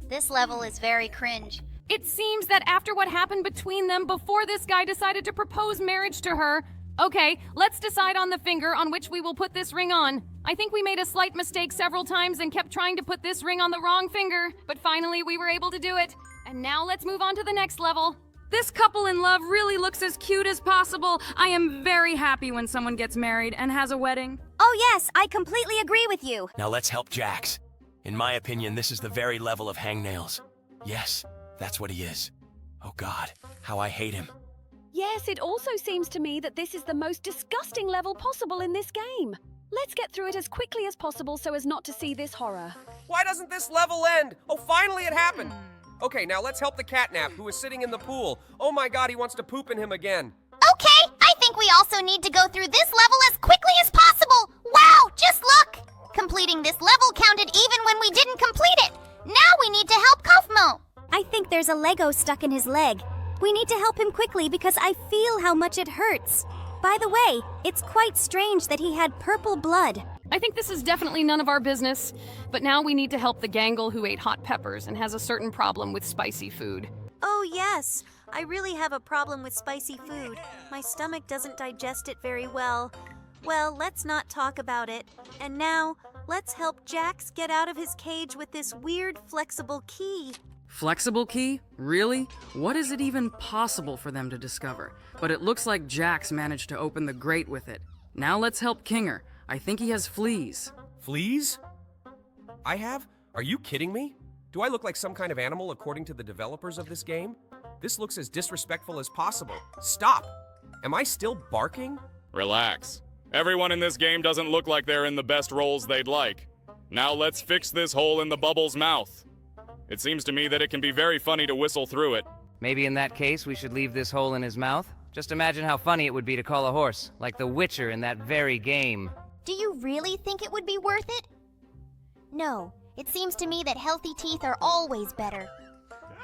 This level is very cringe. It seems that after what happened between them before this guy decided to propose marriage to her... Okay, let's decide on the finger on which we will put this ring on. I think we made a slight mistake several times and kept trying to put this ring on the wrong finger, but finally we were able to do it. And now let's move on to the next level. This couple in love really looks as cute as possible. I am very happy when someone gets married and has a wedding. Oh yes, I completely agree with you. Now let's help Jax. In my opinion, this is the very level of hangnails. Yes, that's what he is. Oh god, how I hate him. Yes, it also seems to me that this is the most disgusting level possible in this game. Let's get through it as quickly as possible so as not to see this horror. Why doesn't this level end? Oh, finally it happened! Okay, now let's help the catnap who is sitting in the pool. Oh my god, he wants to poop in him again. Okay, I think we also need to go through this level as quickly as possible. Wow, just look! Completing this level counted even when we didn't complete it. Now we need to help Kofmo. I think there's a Lego stuck in his leg. We need to help him quickly because I feel how much it hurts. By the way, it's quite strange that he had purple blood. I think this is definitely none of our business, but now we need to help the gangle who ate hot peppers and has a certain problem with spicy food. Oh yes, I really have a problem with spicy food. My stomach doesn't digest it very well. Well, let's not talk about it. And now, let's help Jax get out of his cage with this weird flexible key. Flexible key? Really? What is it even possible for them to discover? But it looks like Jax managed to open the grate with it. Now let's help Kinger. I think he has fleas. Fleas? I have? Are you kidding me? Do I look like some kind of animal according to the developers of this game? This looks as disrespectful as possible. Stop! Am I still barking? Relax. Everyone in this game doesn't look like they're in the best roles they'd like. Now let's fix this hole in the bubble's mouth. It seems to me that it can be very funny to whistle through it. Maybe in that case, we should leave this hole in his mouth? Just imagine how funny it would be to call a horse, like the Witcher in that very game. Do you really think it would be worth it? No, it seems to me that healthy teeth are always better.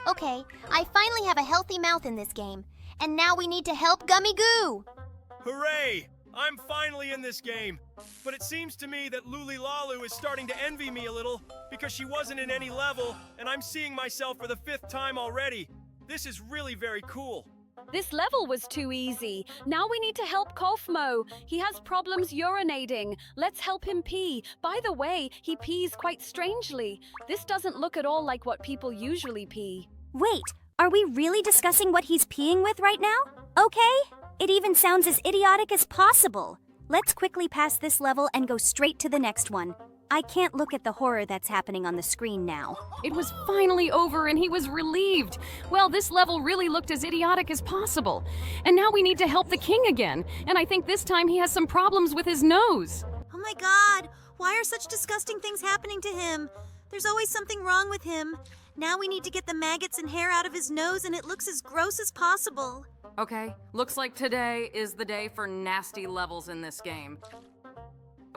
Okay, I finally have a healthy mouth in this game, and now we need to help Gummy Goo! Hooray! I'm finally in this game. But it seems to me that Luli Lalu is starting to envy me a little because she wasn't in any level, and I'm seeing myself for the 5th time already. This is really very cool. This level was too easy. Now we need to help Kofmo. He has problems urinating. Let's help him pee. By the way, he pees quite strangely. This doesn't look at all like what people usually pee. Wait, are we really discussing what he's peeing with right now? Okay. It even sounds as idiotic as possible. Let's quickly pass this level and go straight to the next one. I can't look at the horror that's happening on the screen now. It was finally over and he was relieved. Well, this level really looked as idiotic as possible. And now we need to help the king again. And I think this time he has some problems with his nose. Oh my god, why are such disgusting things happening to him? There's always something wrong with him. Now we need to get the maggots and hair out of his nose and it looks as gross as possible. Okay, looks like today is the day for nasty levels in this game.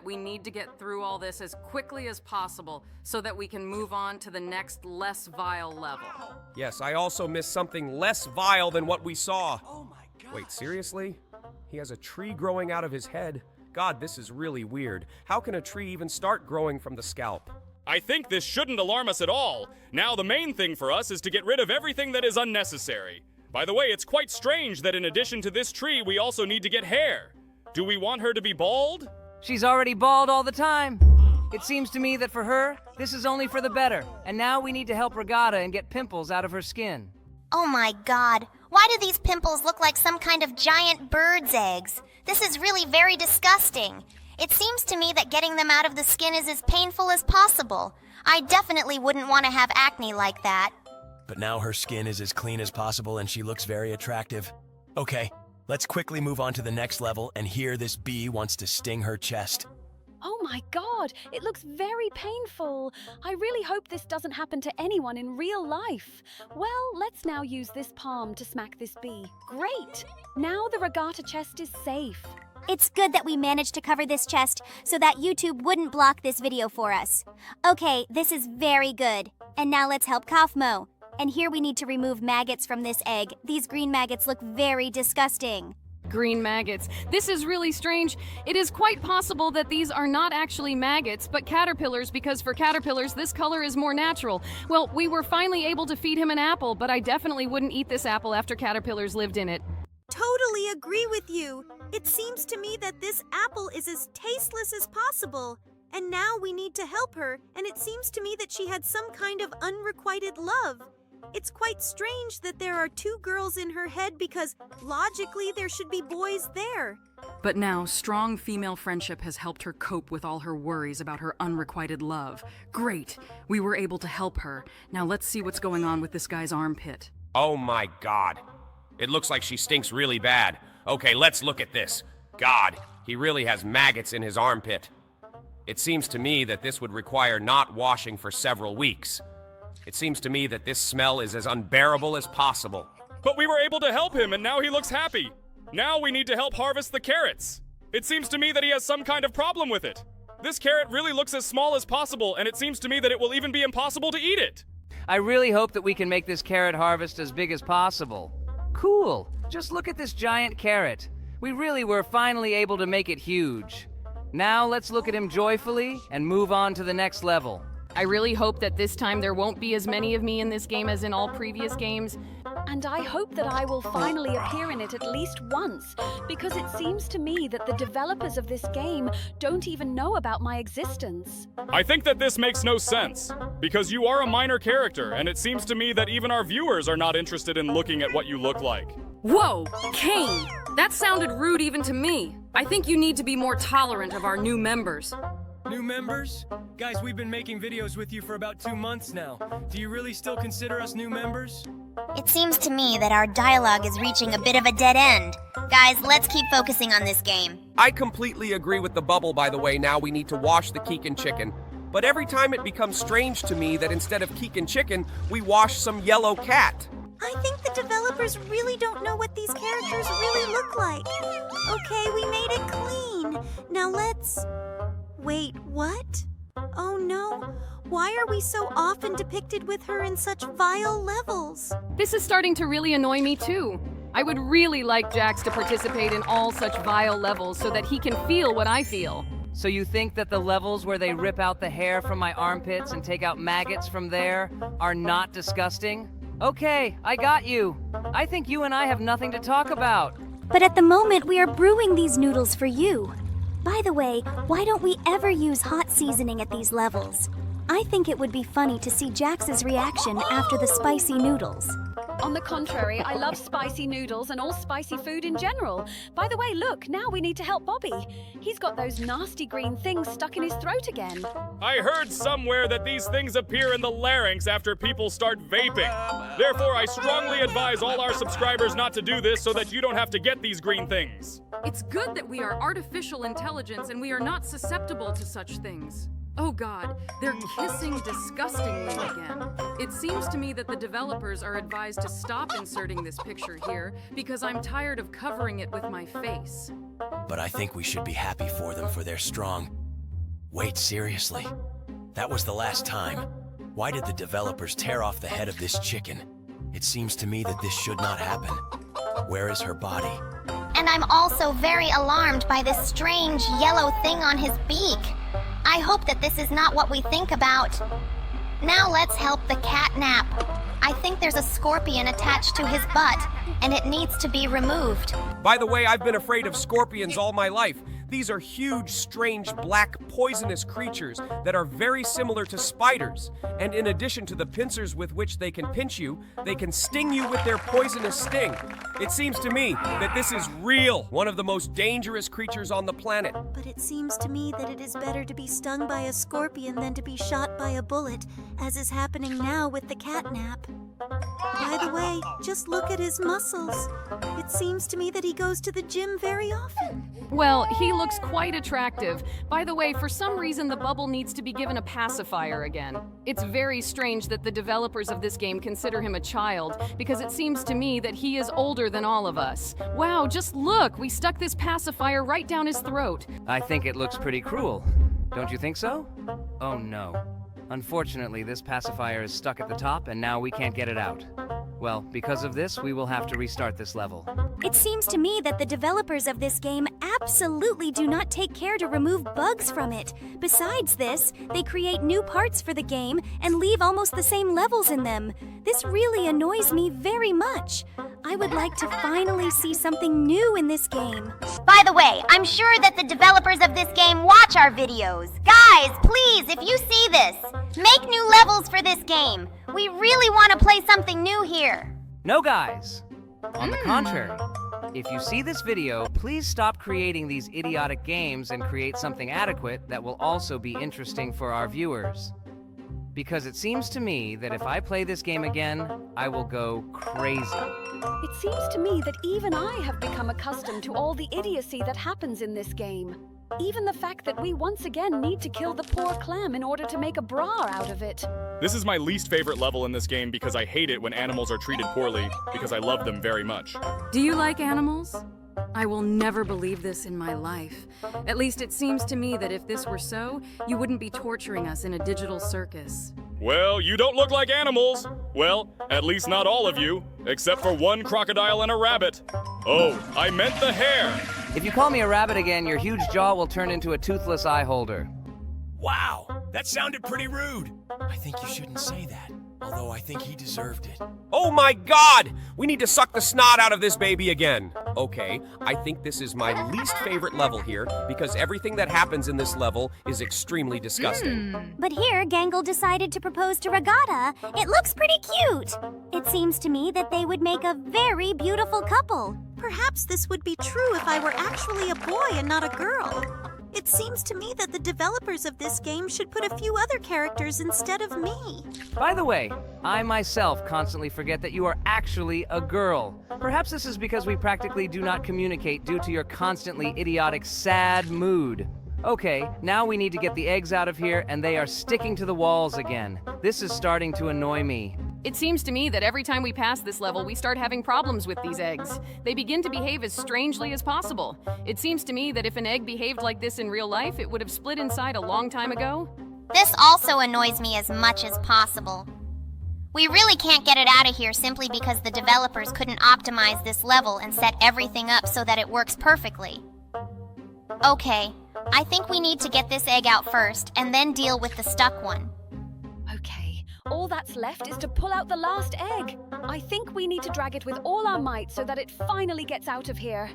We need to get through all this as quickly as possible so that we can move on to the next less vile level. Yes, I also missed something less vile than what we saw. Oh my god. Wait, seriously? He has a tree growing out of his head? God, this is really weird. How can a tree even start growing from the scalp? I think this shouldn't alarm us at all. Now the main thing for us is to get rid of everything that is unnecessary. By the way, it's quite strange that in addition to this tree, we also need to get hair. Do we want her to be bald? She's already bald all the time. It seems to me that for her, this is only for the better. And now we need to help Regatta and get pimples out of her skin. Oh my god, why do these pimples look like some kind of giant bird's eggs? This is really very disgusting. It seems to me that getting them out of the skin is as painful as possible. I definitely wouldn't want to have acne like that. But now her skin is as clean as possible and she looks very attractive. Okay, let's quickly move on to the next level, and here this bee wants to sting her chest. Oh my god, it looks very painful. I really hope this doesn't happen to anyone in real life. Well, let's now use this palm to smack this bee. Great! Now the Regatta chest is safe. It's good that we managed to cover this chest so that YouTube wouldn't block this video for us. Okay, this is very good. And now let's help Kofmo. And here we need to remove maggots from this egg. These green maggots look very disgusting. Green maggots. This is really strange. It is quite possible that these are not actually maggots, but caterpillars, because for caterpillars, this color is more natural. Well, we were finally able to feed him an apple, but I definitely wouldn't eat this apple after caterpillars lived in it. Totally agree with you. It seems to me that this apple is as tasteless as possible. And now we need to help her, and it seems to me that she had some kind of unrequited love. It's quite strange that there are 2 girls in her head because, logically, there should be boys there. But now, strong female friendship has helped her cope with all her worries about her unrequited love. Great! We were able to help her. Now let's see what's going on with this guy's armpit. Oh my god. It looks like she stinks really bad. Okay, let's look at this. God, he really has maggots in his armpit. It seems to me that this would require not washing for several weeks. It seems to me that this smell is as unbearable as possible. But we were able to help him and now he looks happy. Now we need to help harvest the carrots. It seems to me that he has some kind of problem with it. This carrot really looks as small as possible, and it seems to me that it will even be impossible to eat it. I really hope that we can make this carrot harvest as big as possible. Cool. Just look at this giant carrot. We really were finally able to make it huge. Now let's look at him joyfully and move on to the next level. I really hope that this time there won't be as many of me in this game as in all previous games. And I hope that I will finally appear in it at least once, because it seems to me that the developers of this game don't even know about my existence. I think that this makes no sense, because you are a minor character, and it seems to me that even our viewers are not interested in looking at what you look like. Whoa! Kane! That sounded rude even to me. I think you need to be more tolerant of our new members. New members? Guys, we've been making videos with you for about 2 months now. Do you really still consider us new members? It seems to me that our dialogue is reaching a bit of a dead end. Guys, let's keep focusing on this game. I completely agree with the bubble, by the way. Now we need to wash the Keegan chicken. But every time it becomes strange to me that instead of Keegan chicken, we wash some yellow cat. I think the developers really don't know what these characters really look like. Okay, we made it clean. Now let's... Wait, what? Oh no. Why are we so often depicted with her in such vile levels? This is starting to really annoy me too. I would really like Jax to participate in all such vile levels so that he can feel what I feel. So you think that the levels where they rip out the hair from my armpits and take out maggots from there are not disgusting? Okay, I got you. I think you and I have nothing to talk about. But at the moment, we are brewing these noodles for you. By the way, why don't we ever use hot seasoning at these levels? I think it would be funny to see Jax's reaction after the spicy noodles. On the contrary, I love spicy noodles and all spicy food in general. By the way, look, now we need to help Bobby. He's got those nasty green things stuck in his throat again. I heard somewhere that these things appear in the larynx after people start vaping. Therefore, I strongly advise all our subscribers not to do this so that you don't have to get these green things. It's good that we are artificial intelligence and we are not susceptible to such things. Oh God, they're kissing disgustingly again. It seems to me that the developers are advised to stop inserting this picture here because I'm tired of covering it with my face. But I think we should be happy for them for their strong... Wait, seriously? That was the last time. Why did the developers tear off the head of this chicken? It seems to me that this should not happen. Where is her body? And I'm also very alarmed by this strange yellow thing on his beak. I hope that this is not what we think about. Now let's help the catnap. I think there's a scorpion attached to his butt, and it needs to be removed. By the way, I've been afraid of scorpions all my life. These are huge, strange, black, poisonous creatures that are very similar to spiders. And in addition to the pincers with which they can pinch you, they can sting you with their poisonous sting. It seems to me that this is real, one of the most dangerous creatures on the planet. But it seems to me that it is better to be stung by a scorpion than to be shot by a bullet, as is happening now with the catnap. By the way, just look at his muscles. It seems to me that he goes to the gym very often. Well, he looks quite attractive. By the way, for some reason, the bubble needs to be given a pacifier again. It's very strange that the developers of this game consider him a child, because it seems to me that he is older than all of us. Wow, just look! We stuck this pacifier right down his throat. I think it looks pretty cruel. Don't you think so? Oh no. Unfortunately, this pacifier is stuck at the top and now we can't get it out. Well, because of this, we will have to restart this level. It seems to me that the developers of this game absolutely do not take care to remove bugs from it. Besides this, they create new parts for the game and leave almost the same levels in them. This really annoys me very much. I would like to finally see something new in this game. By the way, I'm sure that the developers of this game watch our videos. Guys, please, if you see this, make new levels for this game. We really want to play something new here. No, guys. On the contrary, if you see this video, please stop creating these idiotic games and create something adequate that will also be interesting for our viewers. Because it seems to me that if I play this game again, I will go crazy. It seems to me that even I have become accustomed to all the idiocy that happens in this game. Even the fact that we once again need to kill the poor clam in order to make a bra out of it. This is my least favorite level in this game because I hate it when animals are treated poorly, because I love them very much. Do you like animals? I will never believe this in my life. At least it seems to me that if this were so, you wouldn't be torturing us in a digital circus. Well, you don't look like animals. Well, at least not all of you, except for one crocodile and a rabbit. Oh, I meant the hair. If you call me a rabbit again, your huge jaw will turn into a toothless eye holder. Wow, that sounded pretty rude. I think you shouldn't say that, although I think he deserved it. Oh my God! We need to suck the snot out of this baby again. Okay, I think this is my least favorite level here because everything that happens in this level is extremely disgusting. But here, Gangle decided to propose to Regatta. It looks pretty cute. It seems to me that they would make a very beautiful couple. Perhaps this would be true if I were actually a boy and not a girl. It seems to me that the developers of this game should put a few other characters instead of me. By the way, I myself constantly forget that you are actually a girl. Perhaps this is because we practically do not communicate due to your constantly idiotic, sad mood. Okay, now we need to get the eggs out of here, and they are sticking to the walls again. This is starting to annoy me. It seems to me that every time we pass this level, we start having problems with these eggs. They begin to behave as strangely as possible. It seems to me that if an egg behaved like this in real life, it would have split inside a long time ago. This also annoys me as much as possible. We really can't get it out of here simply because the developers couldn't optimize this level and set everything up so that it works perfectly. Okay, I think we need to get this egg out first and then deal with the stuck one. Okay, all that's left is to pull out the last egg. I think we need to drag it with all our might so that it finally gets out of here.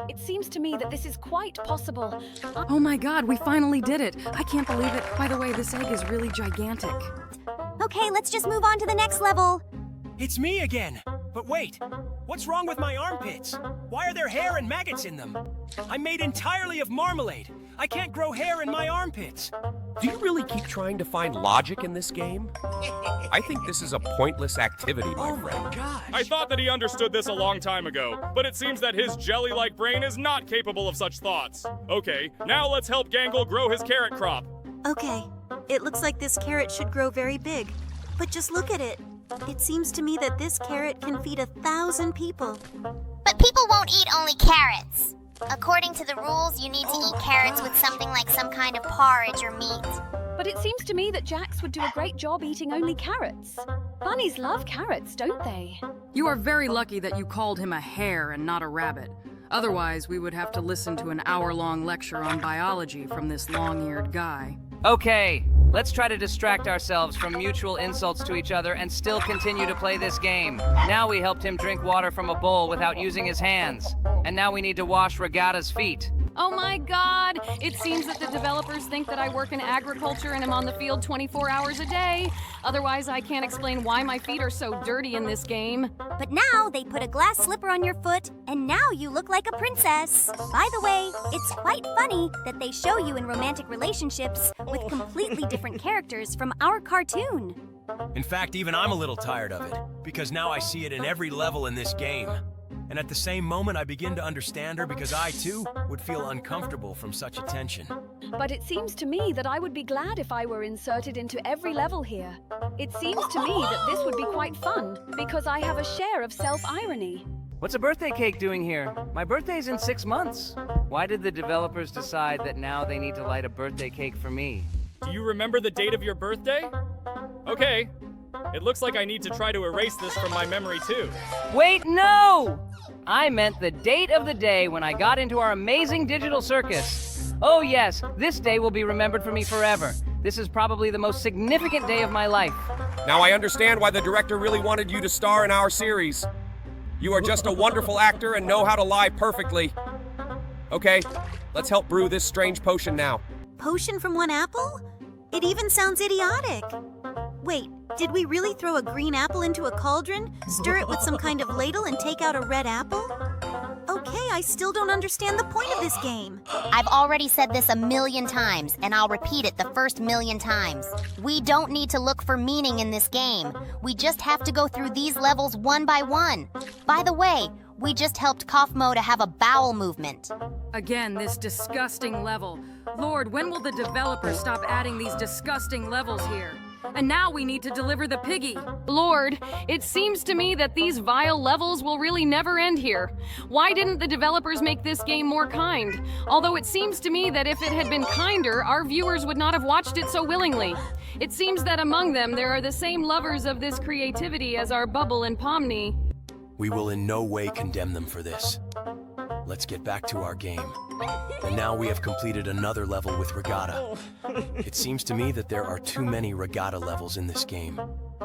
It seems to me that this is quite possible. Oh my god, we finally did it! I can't believe it. By the way, this egg is really gigantic. Okay, let's just move on to the next level. It's me again. But wait, what's wrong with my armpits? Why are there hair and maggots in them? I'm made entirely of marmalade. I can't grow hair in my armpits. Do you really keep trying to find logic in this game? I think this is a pointless activity, my friend. I thought that he understood this a long time ago, but it seems that his jelly-like brain is not capable of such thoughts. Okay, now let's help Gangle grow his carrot crop. Okay, it looks like this carrot should grow very big. But just look at it. It seems to me that this carrot can feed 1,000 people. But people won't eat only carrots. According to the rules, you need to eat carrots with something like some kind of porridge or meat. But it seems to me that Jax would do a great job eating only carrots. Bunnies love carrots, don't they? You are very lucky that you called him a hare and not a rabbit. Otherwise, we would have to listen to an hour-long lecture on biology from this long-eared guy. Okay, let's try to distract ourselves from mutual insults to each other and still continue to play this game. Now we helped him drink water from a bowl without using his hands. And now we need to wash Regatta's feet. Oh my god! It seems that the developers think that I work in agriculture and am on the field 24 hours a day. Otherwise, I can't explain why my feet are so dirty in this game. But now they put a glass slipper on your foot, and now you look like a princess. By the way, it's quite funny that they show you in romantic relationships with completely different characters from our cartoon. In fact, even I'm a little tired of it, because now I see it in every level in this game. And at the same moment, I begin to understand her because I, too, would feel uncomfortable from such attention. But it seems to me that I would be glad if I were inserted into every level here. It seems to me that this would be quite fun, because I have a share of self-irony. What's a birthday cake doing here? My birthday's in 6 months. Why did the developers decide that now they need to light a birthday cake for me? Do you remember the date of your birthday? Okay. It looks like I need to try to erase this from my memory too. Wait, no! I meant the date of the day when I got into our amazing digital circus. Oh yes, this day will be remembered for me forever. This is probably the most significant day of my life. Now I understand why the director really wanted you to star in our series. You are just a wonderful actor and know how to lie perfectly. Okay, let's help brew this strange potion now. Potion from one apple? It even sounds idiotic. Wait, did we really throw a green apple into a cauldron, stir it with some kind of ladle, and take out a red apple? Okay, I still don't understand the point of this game. I've already said this 1,000,000 times, and I'll repeat it the first 1,000,000 times. We don't need to look for meaning in this game. We just have to go through these levels one by one. By the way, we just helped Kaufmo to have a bowel movement. Again, this disgusting level. Lord, when will the developers stop adding these disgusting levels here? And now we need to deliver the piggy. Lord, it seems to me that these vile levels will really never end here. Why didn't the developers make this game more kind? Although it seems to me that if it had been kinder, our viewers would not have watched it so willingly. It seems that among them there are the same lovers of this creativity as our Bubble and Pomni. We will in no way condemn them for this. Let's get back to our game. And now we have completed another level with Regatta. It seems to me that there are too many Regatta levels in this game.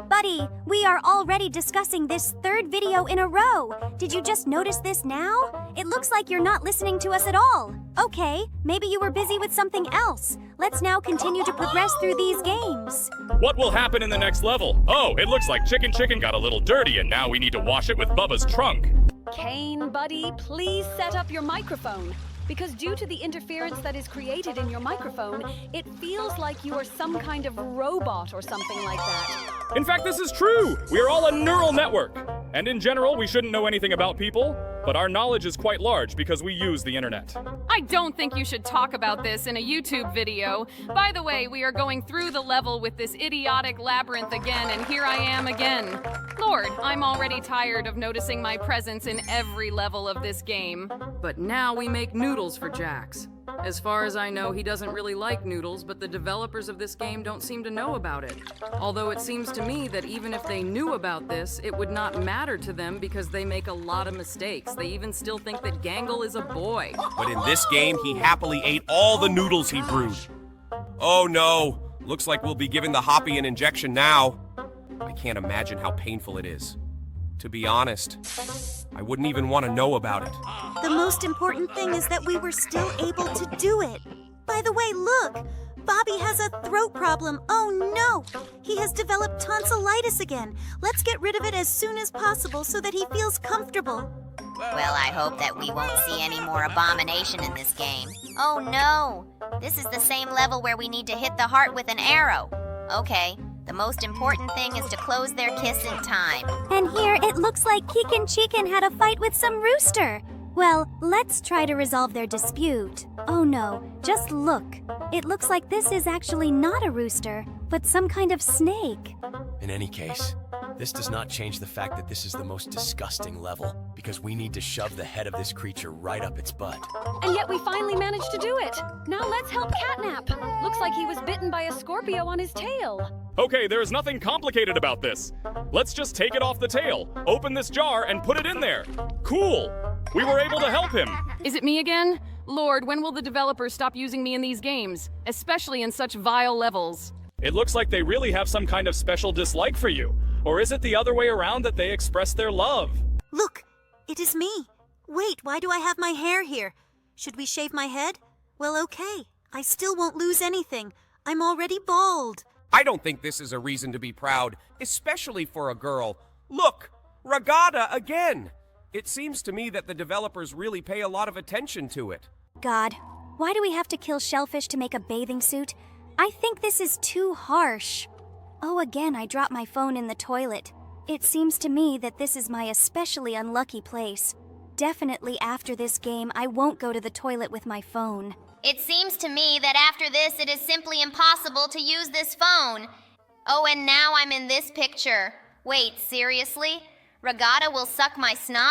Buddy, we are already discussing this 3rd video in a row. Did you just notice this now? It looks like you're not listening to us at all. Okay, maybe you were busy with something else. Let's now continue to progress through these games. What will happen in the next level? Oh, it looks like Chicken got a little dirty and now we need to wash it with Bubba's trunk. Kane, buddy, please set up your microphone. because due to the interference that is created in your microphone, it feels like you are some kind of robot or something like that. In fact, this is true. We are all a neural network. And in general, we shouldn't know anything about people, but our knowledge is quite large because we use the internet. I don't think you should talk about this in a YouTube video. By the way, we are going through the level with this idiotic labyrinth again, and here I am again. Lord, I'm already tired of noticing my presence in every level of this game. But now we make noodles for Jax. As far as I know, he doesn't really like noodles, but the developers of this game don't seem to know about it. Although it seems to me that even if they knew about this, it would not matter to them because they make a lot of mistakes. They even still think that Gangle is a boy. But in this game, he happily ate all the noodles he brewed. Oh no, looks like we'll be giving the Hoppy an injection now. I can't imagine how painful it is. To be honest, I wouldn't even want to know about it. The most important thing is that we were still able to do it. By the way, look! Bobby has a throat problem. Oh no! He has developed tonsillitis again. Let's get rid of it as soon as possible so that he feels comfortable. Well, I hope that we won't see any more abomination in this game. Oh no! This is the same level where we need to hit the heart with an arrow. Okay, the most important thing is to close their kiss in time. And here it looks like Keegan Cheekin had a fight with some rooster. Well, let's try to resolve their dispute. Oh no, just look. It looks like this is actually not a rooster, but some kind of snake. In any case, this does not change the fact that this is the most disgusting level, because we need to shove the head of this creature right up its butt. And yet we finally managed to do it. Now let's help Catnap. Looks like he was bitten by a Scorpio on his tail. Okay, there's nothing complicated about this. Let's just take it off the tail, open this jar, and put it in there. Cool! We were able to help him. Is it me again? Lord, when will the developers stop using me in these games? Especially in such vile levels. It looks like they really have some kind of special dislike for you. Or is it the other way around that they express their love? Look, it is me. Wait, why do I have my hair here? Should we shave my head? Well, okay. I still won't lose anything. I'm already bald. I don't think this is a reason to be proud, especially for a girl. Look, Regatta again. It seems to me that the developers really pay a lot of attention to it. God, why do we have to kill shellfish to make a bathing suit? I think this is too harsh. Oh, again, I dropped my phone in the toilet. It seems to me that this is my especially unlucky place. Definitely after this game, I won't go to the toilet with my phone. It seems to me that after this, it is simply impossible to use this phone. Oh, and now I'm in this picture. Wait, seriously? Regatta will suck my snot?